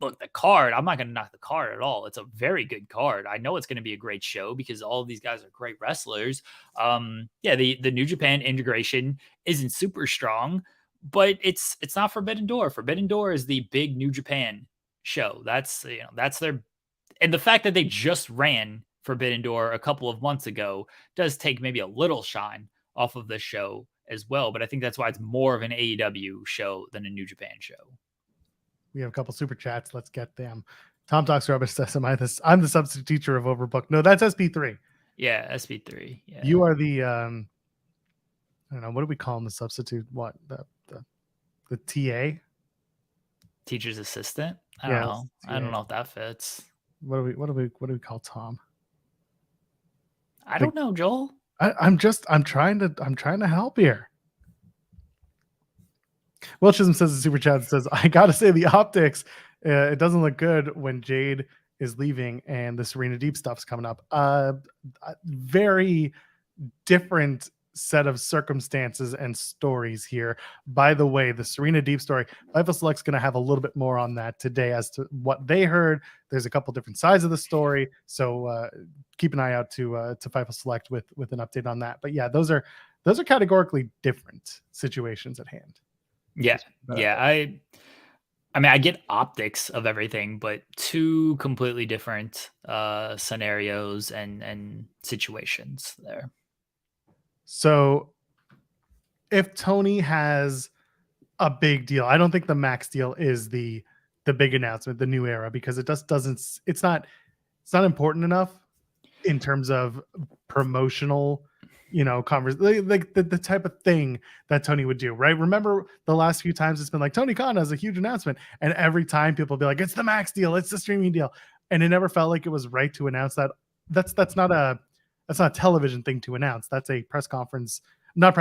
Look, the card, I'm not going to knock the card at all. It's a very good card. I know it's going to be a great show because all of these guys are great wrestlers. The New Japan integration isn't super strong, but it's not Forbidden Door. Forbidden Door is the big New Japan show. That's their, and the fact that they just ran Forbidden Door a couple of months ago does take maybe a little shine off of the show as well. But I think that's why it's more of an AEW show than a New Japan show. We have a couple super chats. Let's get them. Tom Talks Rubbish says, I'm the substitute teacher of Overbooked. No, that's SP3. Yeah, SP3. Yeah. You are the I don't know, what do we call him? The substitute? What? The TA? Teacher's assistant? I don't know. TA. I don't know if that fits. What do we call Tom? I don't know, Joel. I'm trying to help here. Will Chisholm says the super chat says, I gotta say the optics, it doesn't look good when Jade is leaving and the Serena Deep stuff's coming up. Very different set of circumstances and stories here. By the way, the Serena Deep story, Fightful Select's going to have a little bit more on that today as to what they heard. There's a couple different sides of the story, so keep an eye out to Fightful Select with an update on that. But yeah, those are categorically different situations at hand. Yeah. I mean, I get optics of everything, but two completely different scenarios and situations there. So if Tony has a big deal, I don't think the Max deal is the big announcement, the new era, because it's not important enough in terms of promotional, like the type of thing that Tony would do, right? Remember the last few times it's been like Tony Khan has a huge announcement, and every time people be like, it's the Max deal, it's the streaming deal, and it never felt like it was right to announce that. That's not a that's not a television thing to announce. That's a press conference, not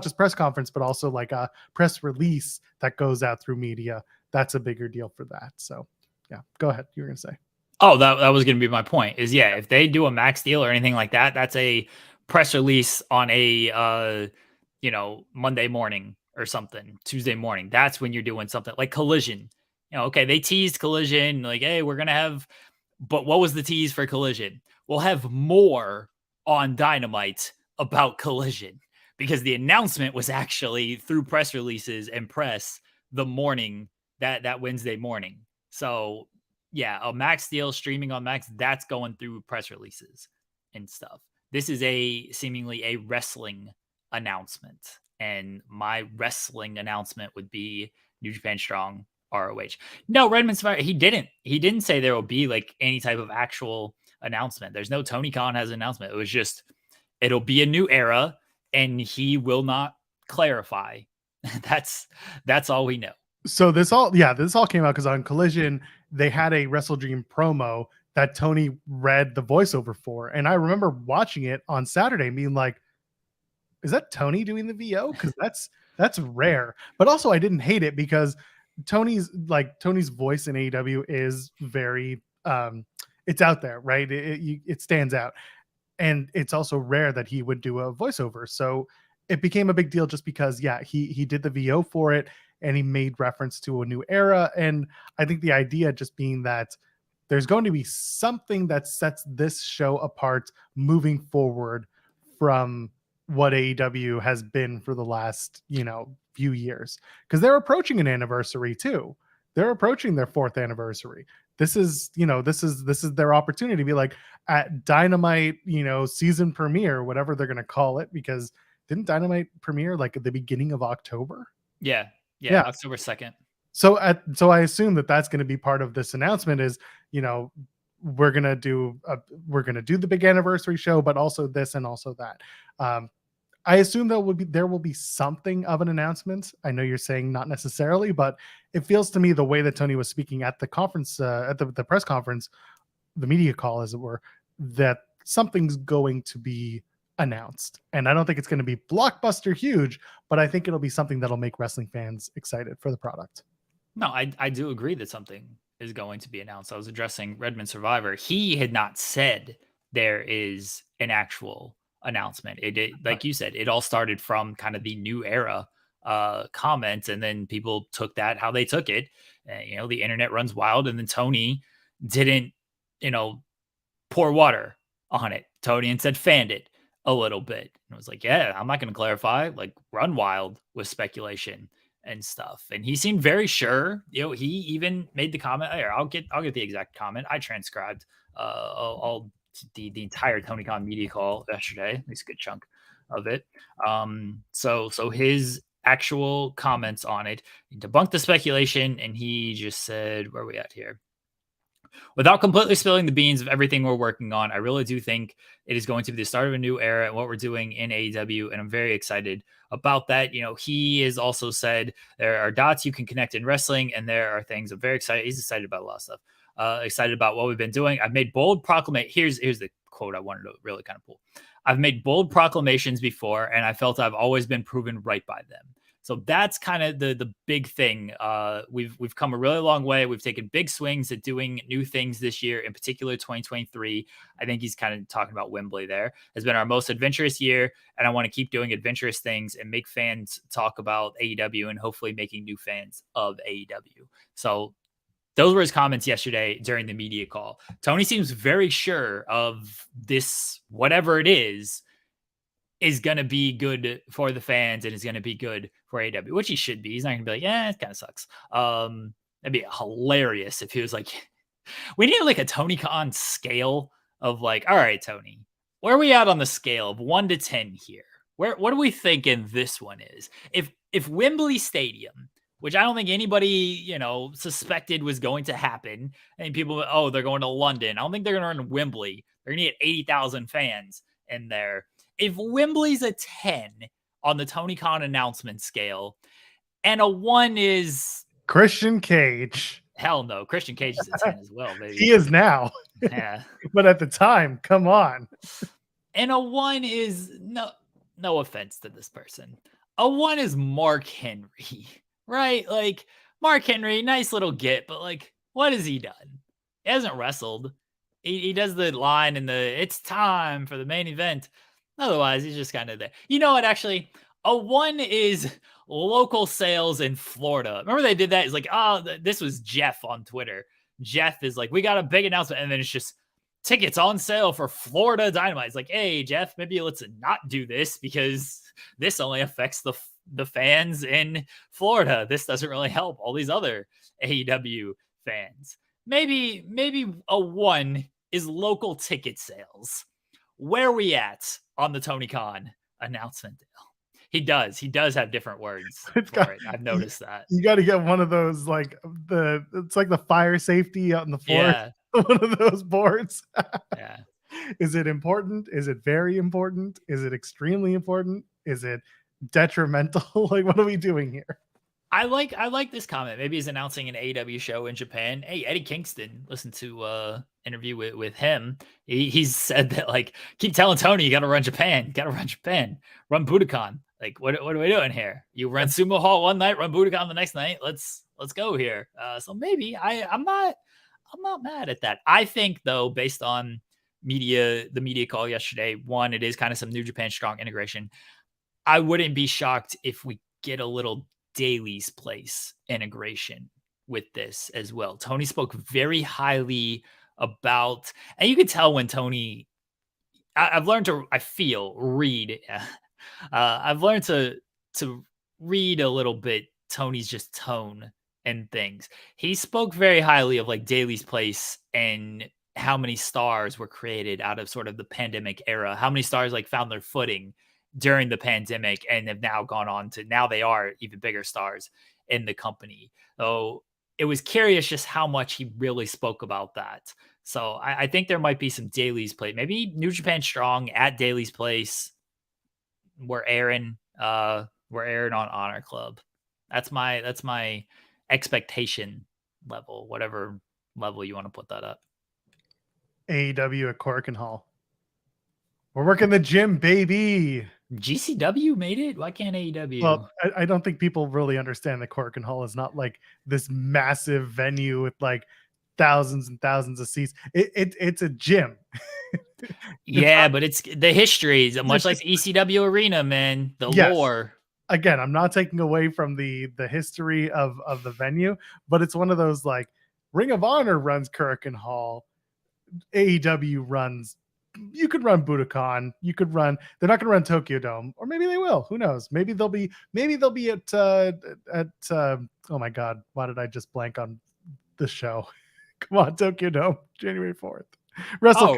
just press conference, but also like a press release that goes out through media. That's a bigger deal for that. So yeah, go ahead. You were going to say. Oh, that was going to be my point is, yeah, if they do a max deal or anything like that, that's a press release on a, Monday morning or something, Tuesday morning. That's when you're doing something like Collision. Okay, they teased Collision like, hey, we're going to have, but what was the tease for Collision? We'll have more on Dynamite about Collision because the announcement was actually through press releases and press the morning that Wednesday morning. So yeah, a Max deal streaming on Max, that's going through press releases and stuff. This is seemingly a wrestling announcement. And my wrestling announcement would be New Japan Strong ROH. No, Redmond Survivor, he didn't say there will be like any type of actual announcement. There's no Tony Khan has an announcement. It was just, it'll be a new era and he will not clarify. That's all we know. So this all came out because on Collision, they had a Wrestle Dream promo that Tony read the voiceover for. And I remember watching it on Saturday and being like, is that Tony doing the VO? Because that's rare. But also I didn't hate it because Tony's voice in AEW is very it's out there, right? It stands out. And it's also rare that he would do a voiceover. So it became a big deal just because, yeah, he did the VO for it and he made reference to a new era. And I think the idea just being that there's going to be something that sets this show apart moving forward from what AEW has been for the last, few years. Because they're approaching an anniversary too. They're approaching their 4th anniversary. This is their opportunity to be like at Dynamite, season premiere, whatever they're going to call it, because didn't Dynamite premiere like at the beginning of October? Yeah. October 2nd. So I assume that's going to be part of this announcement is, we're going to do the big anniversary show, but also this and also that. I assume there will be something of an announcement. I know you're saying not necessarily, but it feels to me the way that Tony was speaking at the conference, at the press conference, the media call, as it were, that something's going to be announced. And I don't think it's going to be blockbuster huge, but I think it'll be something that'll make wrestling fans excited for the product. No, I do agree that something is going to be announced. I was addressing Redmond Survivor. He had not said there is an actual announcement. It like you said, it all started from kind of the new era comment, and then people took that how they took it. The internet runs wild, and then Tony didn't, pour water on it. Tony instead fanned it a little bit. And it was like, yeah, I'm not going to clarify, like run wild with speculation and stuff. And he seemed very sure. He even made the comment. Here, I'll get the exact comment. I transcribed all the entire Tony Khan media call yesterday, at least a good chunk of it. So his actual comments on it, he debunked the speculation, and he just said, where are we at here? Without completely spilling the beans of everything we're working on, I really do think it is going to be the start of a new era and what we're doing in AEW, and I'm very excited about that. He has also said there are dots you can connect in wrestling, and there are things I'm very excited. He's excited about a lot of stuff. Excited about what we've been doing. I've made bold proclamations. Here's the quote I wanted to really kind of pull. I've made bold proclamations before, and I felt I've always been proven right by them. So that's kind of the big thing. We've come a really long way. We've taken big swings at doing new things this year, in particular 2023. I think he's kind of talking about Wembley there. Has been our most adventurous year, and I want to keep doing adventurous things and make fans talk about AEW and hopefully making new fans of AEW. So those were his comments yesterday during the media call. Tony seems very sure of this, whatever it is going to be good for the fans and is going to be good for AEW, which he should be. He's not going to be like, yeah, it kind of sucks. That'd be hilarious if he was like, we need like a Tony Khan scale of like, all right, Tony, where are we at on the scale of 1 to 10 here? What are we thinking this one is? If Wembley Stadium, which I don't think anybody, suspected was going to happen, and people, they're going to London. I don't think they're going to run Wembley. They're going to get 80,000 fans in there. If Wembley's a 10 on the Tony Khan announcement scale, and a 1 is Christian Cage. Hell no, Christian Cage is a 10 as well, baby. He is now. Yeah. But at the time, come on. And a 1 is no offense to this person. A 1 is Mark Henry, right? Like Mark Henry, nice little get, but like, what has he done? He hasn't wrestled. He does the line and it's time for the main event. Otherwise, he's just kind of there. You know what? Actually, a 1 is local sales in Florida. Remember they did that? It's like, oh, this was Jeff on Twitter. Jeff is like, we got a big announcement. And then it's just tickets on sale for Florida Dynamite. It's like, hey, Jeff, maybe let's not do this because this only affects the fans in Florida. This doesn't really help all these other AEW fans. Maybe a 1 is local ticket sales. Where are we at on the Tony Khan announcement? He does have different words for it. I've noticed that. You got to get one of those, like it's like the fire safety out on the floor. Yeah. One of those boards. Yeah. Is it important? Is it very important? Is it extremely important? Is it detrimental? Like, what are we doing here? I like this comment. Maybe he's announcing an AEW show in Japan. Hey, Eddie Kingston, listen to interview with him. He's said that, like, keep telling Tony you got to run Japan, run Budokan. Like, what are we doing here? You run Sumo Hall one night, run Budokan the next night. Let's go here. So maybe I'm not mad at that. I think though, based on the media call yesterday, one, it is kind of some New Japan Strong integration. I wouldn't be shocked if we get a little Daily's Place integration with this as well. Tony spoke very highly about, and you could tell when Tony, I've learned to, read. I've learned to read a little bit Tony's just tone and things. He spoke very highly of like Daily's Place and how many stars were created out of sort of the pandemic era, how many stars like found their footing during the pandemic and have now gone on to, now they are even bigger stars in the company. So it was curious just how much he really spoke about that. So I think there might be some Daily's Place, maybe New Japan Strong at Daily's Place. We're airing on Honor Club. That's my expectation level, whatever level you want to put that up. AEW at Corkin Hall. We're working the gym, baby. GCW made it. Why can't AEW? Well, I don't think people really understand that Corkin Hall is not like this massive venue with like thousands and thousands of seats. It's a gym. Yeah, but it's the history, much like the ECW arena, man. The lore. Again, I'm not taking away from the history of the venue, but it's one of those like Ring of Honor runs Corkin Hall, AEW runs. You could run Budokan. You could run. They're not going to run Tokyo Dome, or maybe they will. Who knows? Maybe they'll be at. Oh my God! Why did I just blank on the show? Come on, Tokyo Dome, January 4th. Wrestle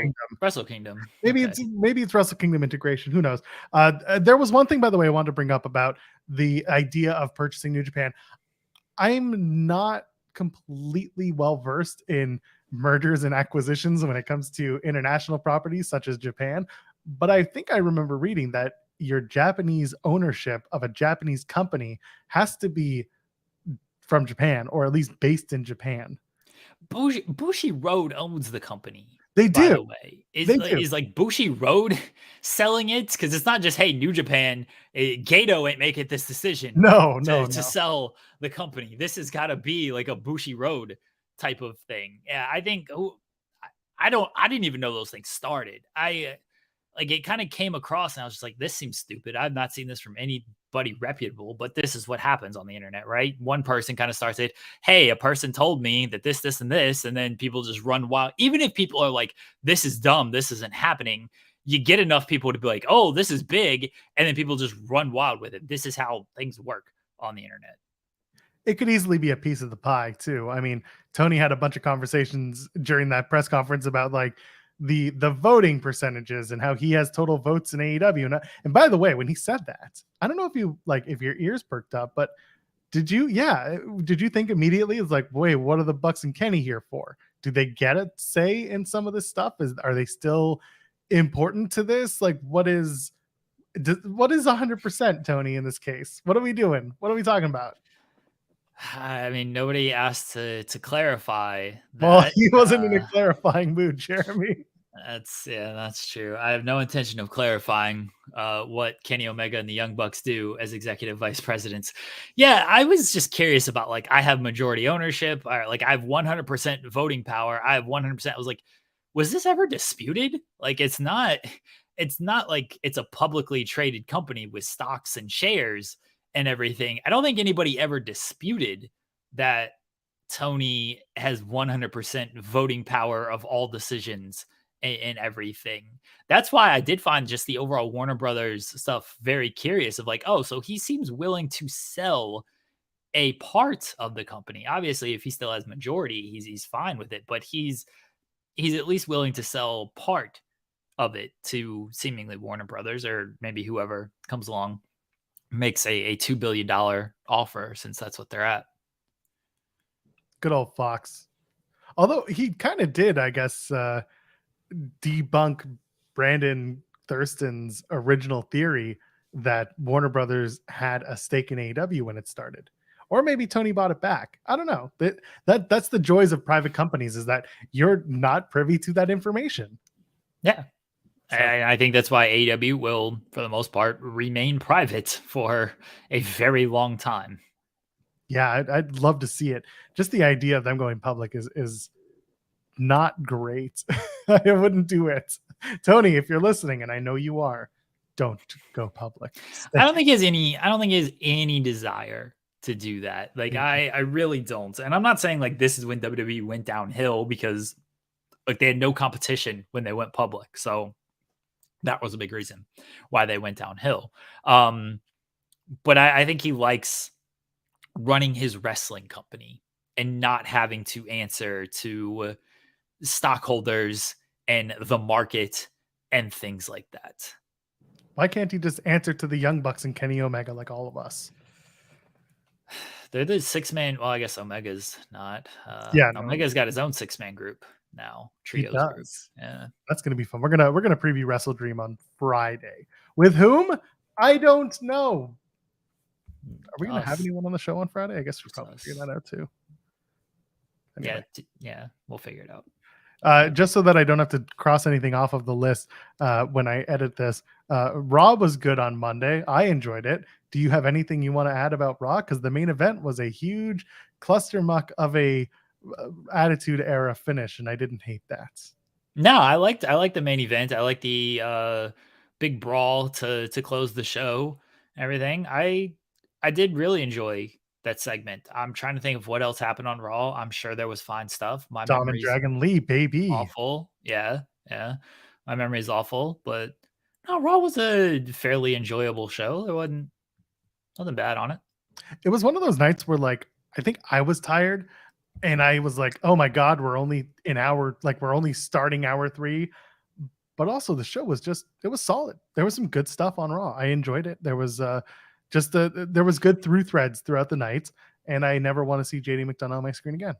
Kingdom. Maybe it's Wrestle Kingdom integration. Who knows? There was one thing, by the way, I wanted to bring up about the idea of purchasing New Japan. I'm not completely well versed in mergers and acquisitions when it comes to international properties such as Japan, but I think I remember reading that your Japanese ownership of a Japanese company has to be from Japan, or at least based in Japan. Bushi Road owns the company. They do. By the way, is like Bushi Road selling it? Because it's not just, hey, New Japan, Gato ain't making this decision. No. To sell the company. This has got to be like a Bushi Road type of thing. Yeah, I think I didn't even know those things started. Like it kind of came across and I was just like, this seems stupid. I've not seen this from anybody reputable, but this is what happens on the internet, right? One person kind of starts it. Hey, a person told me that this, and this, and then people just run wild. Even if people are like, this is dumb, this isn't happening, you get enough people to be like, oh, this is big. And then people just run wild with it. This is how things work on the internet. It could easily be a piece of the pie too. I mean, Tony had a bunch of conversations during that press conference about like the voting percentages and how he has total votes in AEW. And by the way, when he said that, I don't know if your ears perked up, but did you think immediately it's like, wait, what are the Bucks and Kenny here for? Do they get a say in some of this stuff? Are they still important to this? Like, what is 100%, Tony, in this case? What are we doing? What are we talking about? I mean, nobody asked to clarify that. Well, he wasn't in a clarifying mood, Jeremy. That's true. I have no intention of clarifying what Kenny Omega and the Young Bucks do as executive vice presidents. Yeah, I was just curious about, like, I have majority ownership, or like I have 100% voting power. I have 100%. I was like, was this ever disputed? Like, it's not like it's a publicly traded company with stocks and shares and everything. I don't think anybody ever disputed that Tony has 100% voting power of all decisions and everything. That's why I did find just the overall Warner Brothers stuff very curious, of like, oh, so he seems willing to sell a part of the company. Obviously, if he still has majority, he's fine with it, but he's at least willing to sell part of it to seemingly Warner Brothers, or maybe whoever comes along makes a $2 billion offer, since that's what they're at. Good old Fox. Although he kind of did, I guess, debunk Brandon Thurston's original theory that Warner Brothers had a stake in AEW when it started. Or maybe Tony bought it back. I don't know. That's the joys of private companies, is that you're not privy to that information. Yeah. So. I think that's why AEW will, for the most part, remain private for a very long time. Yeah, I'd love to see it. Just the idea of them going public is not great. I wouldn't do it. Tony, if you're listening, and I know you are, don't go public. I don't think he has any desire to do that. Like, I really don't. And I'm not saying like this is when WWE went downhill, because like they had no competition when they went public. So that was a big reason why they went downhill. But I think he likes running his wrestling company and not having to answer to stockholders and the market and things like that. Why can't he just answer to the Young Bucks and Kenny Omega like all of us? They're the 6-man. Well, I guess Omega's not. Omega's got his own 6-man group now. Trios group. Yeah, that's gonna be fun. We're gonna preview Wrestle Dream on Friday. With whom? I don't know. Are we gonna have anyone on the show on Friday? I guess we'll probably figure that out too. Anyway. Yeah, we'll figure it out. Just so that I don't have to cross anything off of the list when I edit this. Raw was good on Monday. I enjoyed it. Do you have anything you want to add about Raw? Because the main event was a huge cluster muck of a Attitude Era finish, and I didn't hate that. No, I liked the main event. I like the big brawl to close the show. Everything. I did really enjoy that segment. I'm trying to think of what else happened on Raw. I'm sure there was fine stuff. My Dom and Dragon Lee, baby. Awful. Yeah. My memory is awful, but no, Raw was a fairly enjoyable show. There wasn't nothing bad on it. It was one of those nights where, like, I think I was tired and I was like, oh my God, we're only we're only starting hour 3. But also the show was it was solid. There was some good stuff on Raw. I enjoyed it. There was there was good through threads throughout the night, and I never want to see JD McDonough on my screen again.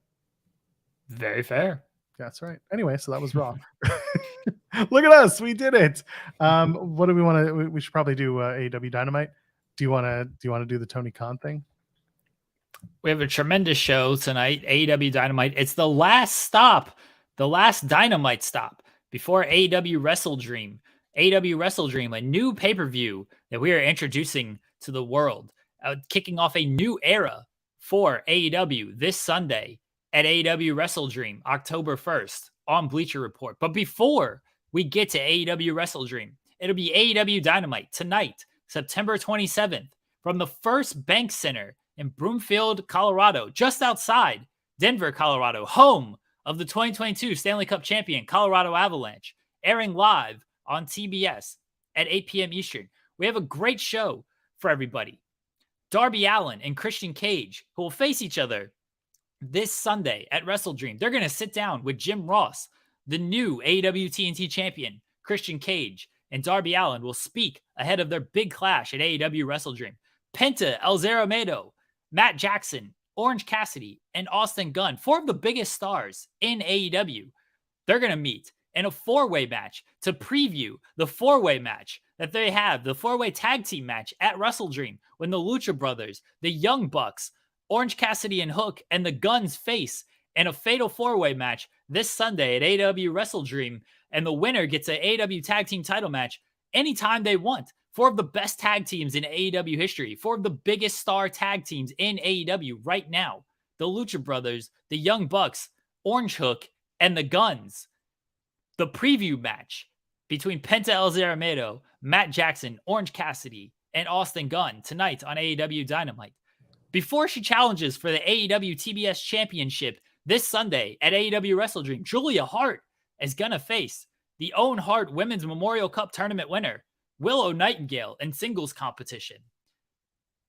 Very fair. That's right. Anyway, so that was Raw. Look at us, we did it. What do we want to? We should probably do AEW Dynamite. Do you want to do the Tony Khan thing? We have a tremendous show tonight. AEW Dynamite. It's the last stop, the last Dynamite stop before AEW Wrestle Dream. AEW Wrestle Dream, a new pay-per-view that we are introducing to the world, kicking off a new era for AEW this Sunday at AEW Wrestle Dream, October 1st on Bleacher Report. But before we get to AEW Wrestle Dream, it'll be AEW Dynamite tonight, September 27th, from the First Bank Center in Broomfield, Colorado, just outside Denver, Colorado, home of the 2022 Stanley Cup champion Colorado Avalanche, airing live on TBS at 8 p.m. Eastern. We have a great show for everybody. Darby Allin and Christian Cage, who will face each other this Sunday at Wrestle Dream. They're going to sit down with Jim Ross, the new AEW TNT champion. Christian Cage and Darby Allin will speak ahead of their big clash at AEW Wrestle Dream. Penta El Zero Miedo, Matt Jackson, Orange Cassidy, and Austin Gunn, 4 of the biggest stars in AEW. They're going to meet in a 4-way match to preview the 4-way match that they have, the 4-way tag team match at Wrestle Dream, when the Lucha Brothers, the Young Bucks, Orange Cassidy and Hook, and the Guns face in a fatal 4-way match this Sunday at AEW Wrestle Dream, and the winner gets an AEW tag team title match anytime they want. 4 of the best tag teams in AEW history, 4 of the biggest star tag teams in AEW right now. The Lucha Brothers, the Young Bucks, Orange Hook, and the Guns. The preview match between Penta El Zaramedo, Matt Jackson, Orange Cassidy, and Austin Gunn tonight on AEW Dynamite. Before she challenges for the AEW TBS Championship this Sunday at AEW Wrestle Dream, Julia Hart is going to face the Owen Hart Women's Memorial Cup Tournament winner, Willow Nightingale, in singles competition.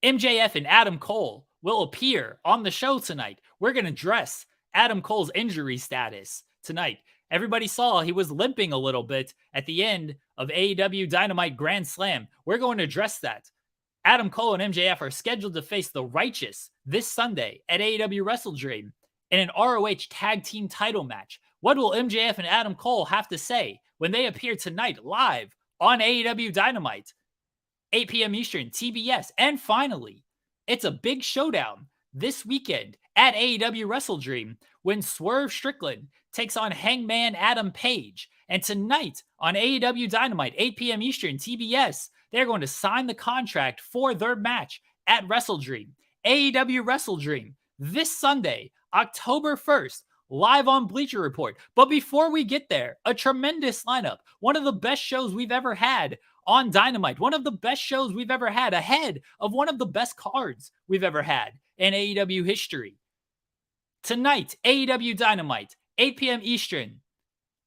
MJF and Adam Cole will appear on the show tonight. We're going to address Adam Cole's injury status tonight. Everybody saw he was limping a little bit at the end of AEW Dynamite Grand Slam. We're going to address that. Adam Cole and MJF are scheduled to face the Righteous this Sunday at AEW Wrestle Dream in an ROH tag team title match. What will MJF and Adam Cole have to say when they appear tonight live on AEW Dynamite, 8 p.m. Eastern, TBS? And finally, it's a big showdown this weekend at AEW Wrestle Dream when Swerve Strickland takes on Hangman Adam Page. And tonight on AEW Dynamite, 8 p.m. Eastern, TBS, they're going to sign the contract for their match at Wrestle Dream. AEW Wrestle Dream this Sunday, October 1st, live on Bleacher Report. But before we get there, a tremendous lineup. One of the best shows we've ever had on Dynamite. One of the best shows we've ever had, ahead of one of the best cards we've ever had in AEW history. Tonight, AEW Dynamite, 8 p.m. Eastern,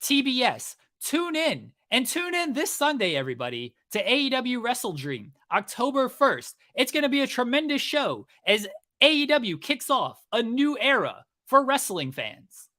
TBS. Tune in. And tune in this Sunday, everybody, to AEW Wrestle Dream, October 1st. It's going to be a tremendous show as AEW kicks off a new era for wrestling fans.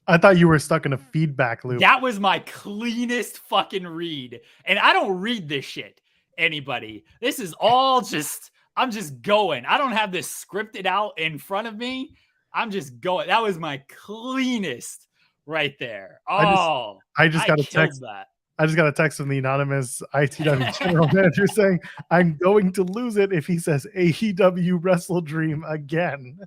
I thought you were stuck in a feedback loop. That was my cleanest fucking read. And I don't read this shit, anybody. This is all just, I'm just going. I don't have this scripted out in front of me. I'm just going. That was my cleanest right there. Oh, I just got a text. That. I just got a text from the anonymous ITW general manager saying, I'm going to lose it if he says AEW Wrestle Dream again.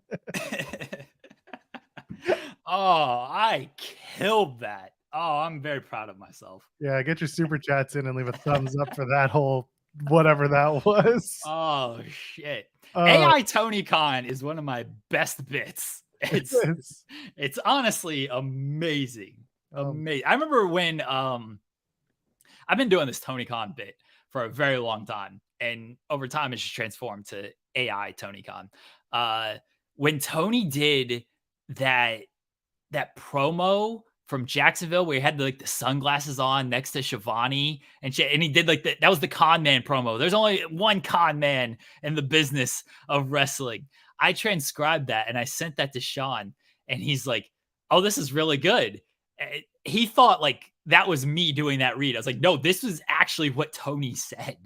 Oh, I killed that. Oh, I'm very proud of myself. Yeah, get your super chats in and leave a thumbs up for that whole whatever that was. Oh, shit. AI Tony Khan is one of my best bits. It's honestly amazing. Amazing. I remember when I've been doing this Tony Khan bit for a very long time, and over time it's just transformed to AI Tony Khan. When Tony did that promo from Jacksonville where he had the sunglasses on next to Shivani and shit, and he did that was the con man promo. There's only one con man in the business of wrestling. I transcribed that and I sent that to Sean, and he's like, oh, this is really good. He thought that was me doing that read. I was like, no, this was actually what Tony said.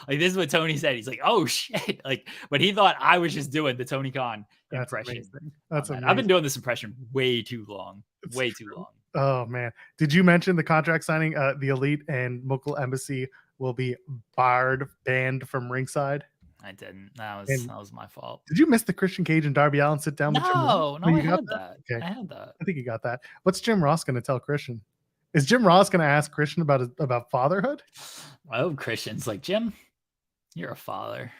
This is what Tony said. He's like, oh shit. But he thought I was just doing the Tony Khan impression. Amazing. That's amazing. I've been doing this impression way too long. Way too long. Oh man. Did you mention the contract signing? The Elite and Mokul Embassy will be banned from ringside. I didn't. That was my fault. Did you miss the Christian Cage and Darby Allin sit down? No, I had that. Okay. I had that. I think you got that. What's Jim Ross going to tell Christian? Is Jim Ross going to ask Christian about fatherhood? I hope Christian's like, Jim, you're a father.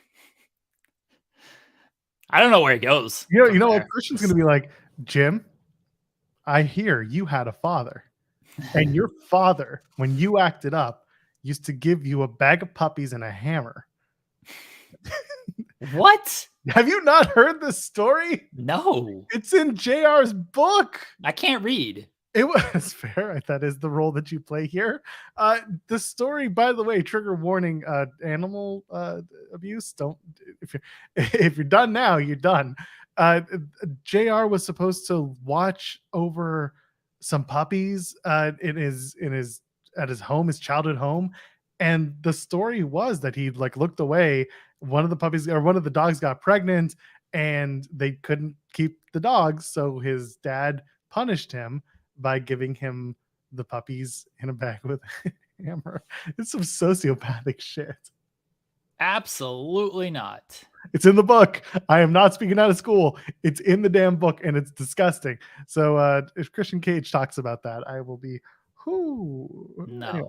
I don't know where he goes. You know what? Christian's going to be like, Jim, I hear you had a father, and your father, when you acted up, used to give you a bag of puppies and a hammer. What? Have you not heard this story? No. It's in JR's book. I can't read. It was fair. That is the role that you play here. The story, by the way, trigger warning, animal abuse. Don't, if you're done now, you're done. JR was supposed to watch over some puppies at his home, his childhood home. And the story was that he looked away. One of the dogs got pregnant and they couldn't keep the dogs. So his dad punished him by giving him the puppies in a bag with a hammer. It's some sociopathic shit. Absolutely not. It's in the book. I am not speaking out of school. It's in the damn book, and it's disgusting. So if Christian Cage talks about that, I will be, whoo. No, Anyway.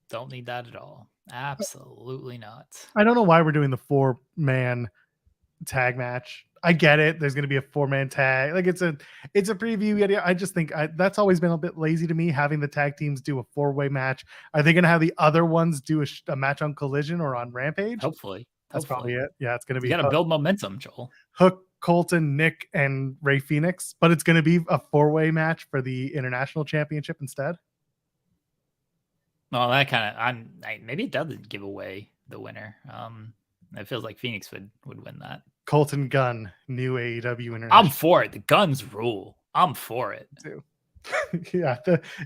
don't need that at all. Absolutely not. I don't know why we're doing the 4-man tag match. I get it. There's going to be a 4-man tag. Like it's a preview. I just think that's always been a bit lazy to me, having the tag teams do a 4-way match. Are they going to have the other ones do a match on Collision or on Rampage? Hopefully. That's probably it. Yeah, it's going to be. You got to build momentum, Joel. Hook, Colton, Nick, and Ray Phoenix, but it's going to be a 4-way match for the International Championship instead. Well, that kind of, maybe it doesn't give away the winner. It feels like Phoenix would win that. Colton Gunn, new AEW International. I'm for it. The Guns rule. I'm for it. Too. Yeah,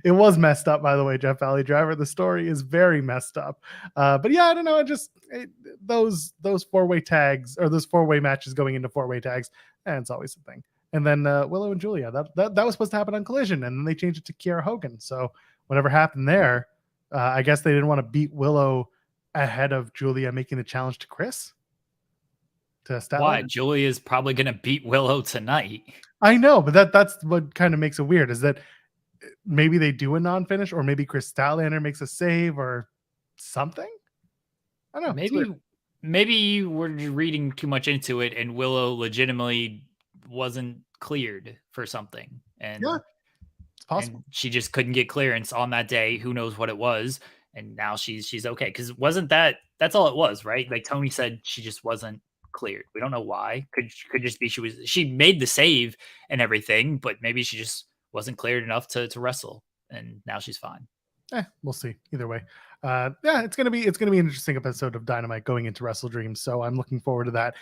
it was messed up, by the way, Jeff Valley Driver. The story is very messed up. But yeah, I don't know. Those 4-way tags, or those 4-way matches going into 4-way tags, it's always a thing. And then Willow and Julia, that was supposed to happen on Collision, and then they changed it to Kiera Hogan. So whatever happened there, I guess they didn't want to beat Willow ahead of Julia making the challenge to Chris. Why? Julia's probably going to beat Willow tonight. I know, but that's what kind of makes it weird, is that maybe they do a non-finish, or maybe Chris Statlander makes a save or something. I don't know. Maybe we're reading too much into it, and Willow legitimately wasn't cleared for something. And yeah, it's possible. And she just couldn't get clearance on that day. Who knows what it was? And now she's okay. Because that's all it was, right? Like Tony said, she just wasn't cleared. We don't know why. Could just be she made the save and everything, but maybe she just wasn't cleared enough to wrestle, and now she's fine. We'll see. Either way, it's gonna be an interesting episode of Dynamite going into Wrestle Dreams. So I'm looking forward to that.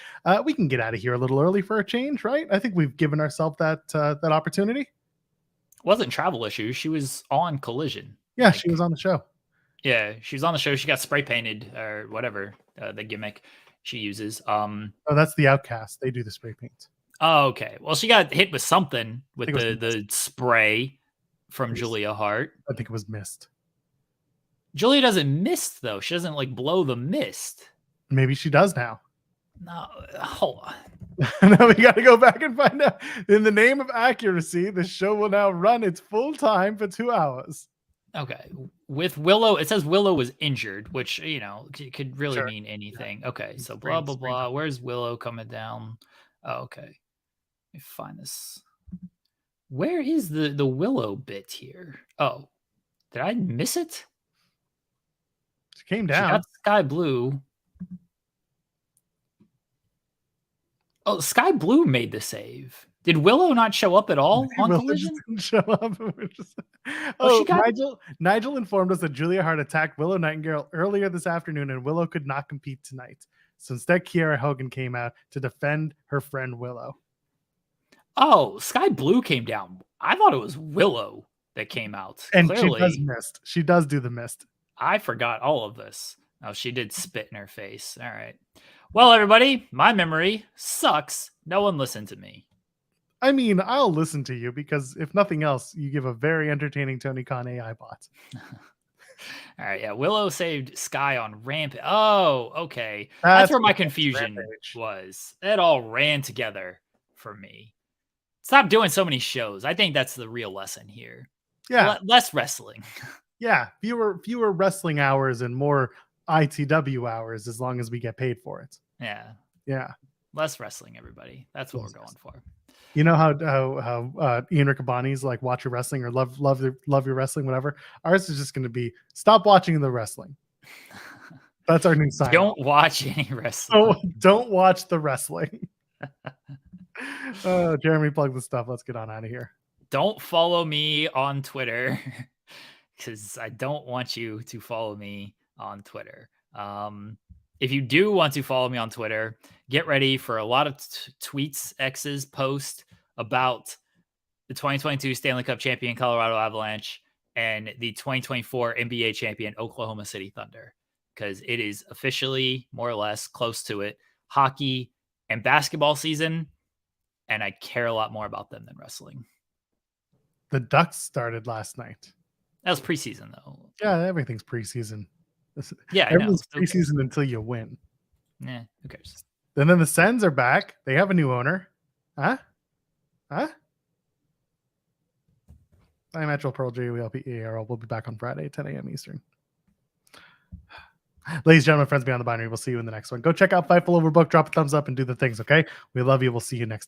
We can get out of here a little early for a change, right? I think we've given ourselves that opportunity. It wasn't travel issues. She was on Collision. Yeah, she was on the show. Yeah, she was on the show. She got spray painted or whatever the gimmick she uses. That's the Outcast. They do the spray paint. Oh, okay. Well, she got hit with something with the spray from Julia Hart. I think it was mist. Julia doesn't mist though. She doesn't like blow the mist. Maybe she does now. No, hold on. Now we got to go back and find out. In the name of accuracy, the show will now run its full time for 2 hours. Okay. With Willow, it says Willow was injured, which, could really mean anything. Yeah. Okay. So blah, blah, blah. Where's Willow coming down? Oh, okay. Let me find this. Where is the Willow bit here? Oh, did I miss it? She came down. She got Sky Blue. Oh, Sky Blue made the save. Did Willow not show up at all on Collision? Didn't show up. Nigel informed us that Julia Hart attacked Willow Nightingale earlier this afternoon, and Willow could not compete tonight. So instead, Kiera Hogan came out to defend her friend Willow. Oh, Sky Blue came down. I thought it was Willow that came out. And clearly, she does mist. She does do the mist. I forgot all of this. Oh, she did spit in her face. All right. Well, everybody, my memory sucks. No one listened to me. I mean, I'll listen to you because if nothing else, you give a very entertaining Tony Khan AI bot. All right. Yeah. Willow saved Sky on Rampage. Oh, okay. That's where my confusion was. It all ran together for me. Stop doing so many shows. I think that's the real lesson here. Yeah. Less wrestling. Yeah. Fewer wrestling hours and more ITW hours as long as we get paid for it. Yeah. Yeah. Less wrestling, everybody. That's what we're going for. You know how Ian Riccaboni's like watch your wrestling or love your wrestling, whatever. Ours is just going to be stop watching the wrestling. That's our new sign. Don't watch any wrestling. Don't watch the wrestling. Jeremy, plug the stuff. Let's get on out of here. Don't follow me on Twitter because I don't want you to follow me on Twitter. If you do want to follow me on Twitter, get ready for a lot of tweets, X's, post about the 2022 Stanley Cup champion Colorado Avalanche and the 2024 NBA champion Oklahoma City Thunder, because it is officially more or less close to it. Hockey and basketball season, and I care a lot more about them than wrestling. The Ducks started last night. That was preseason, though. Yeah, everything's preseason. Yeah, everything's preseason until you win. Yeah, who cares? And then the Sens are back. They have a new owner. Huh? I'm Actual Pearl JULPEARL. We'll be back on Friday, 10 a.m. Eastern. Ladies and gentlemen, friends beyond the binary, we'll see you in the next one. Go check out Fightful Overbook, drop a thumbs up, and do the things, okay? We love you. We'll see you next time.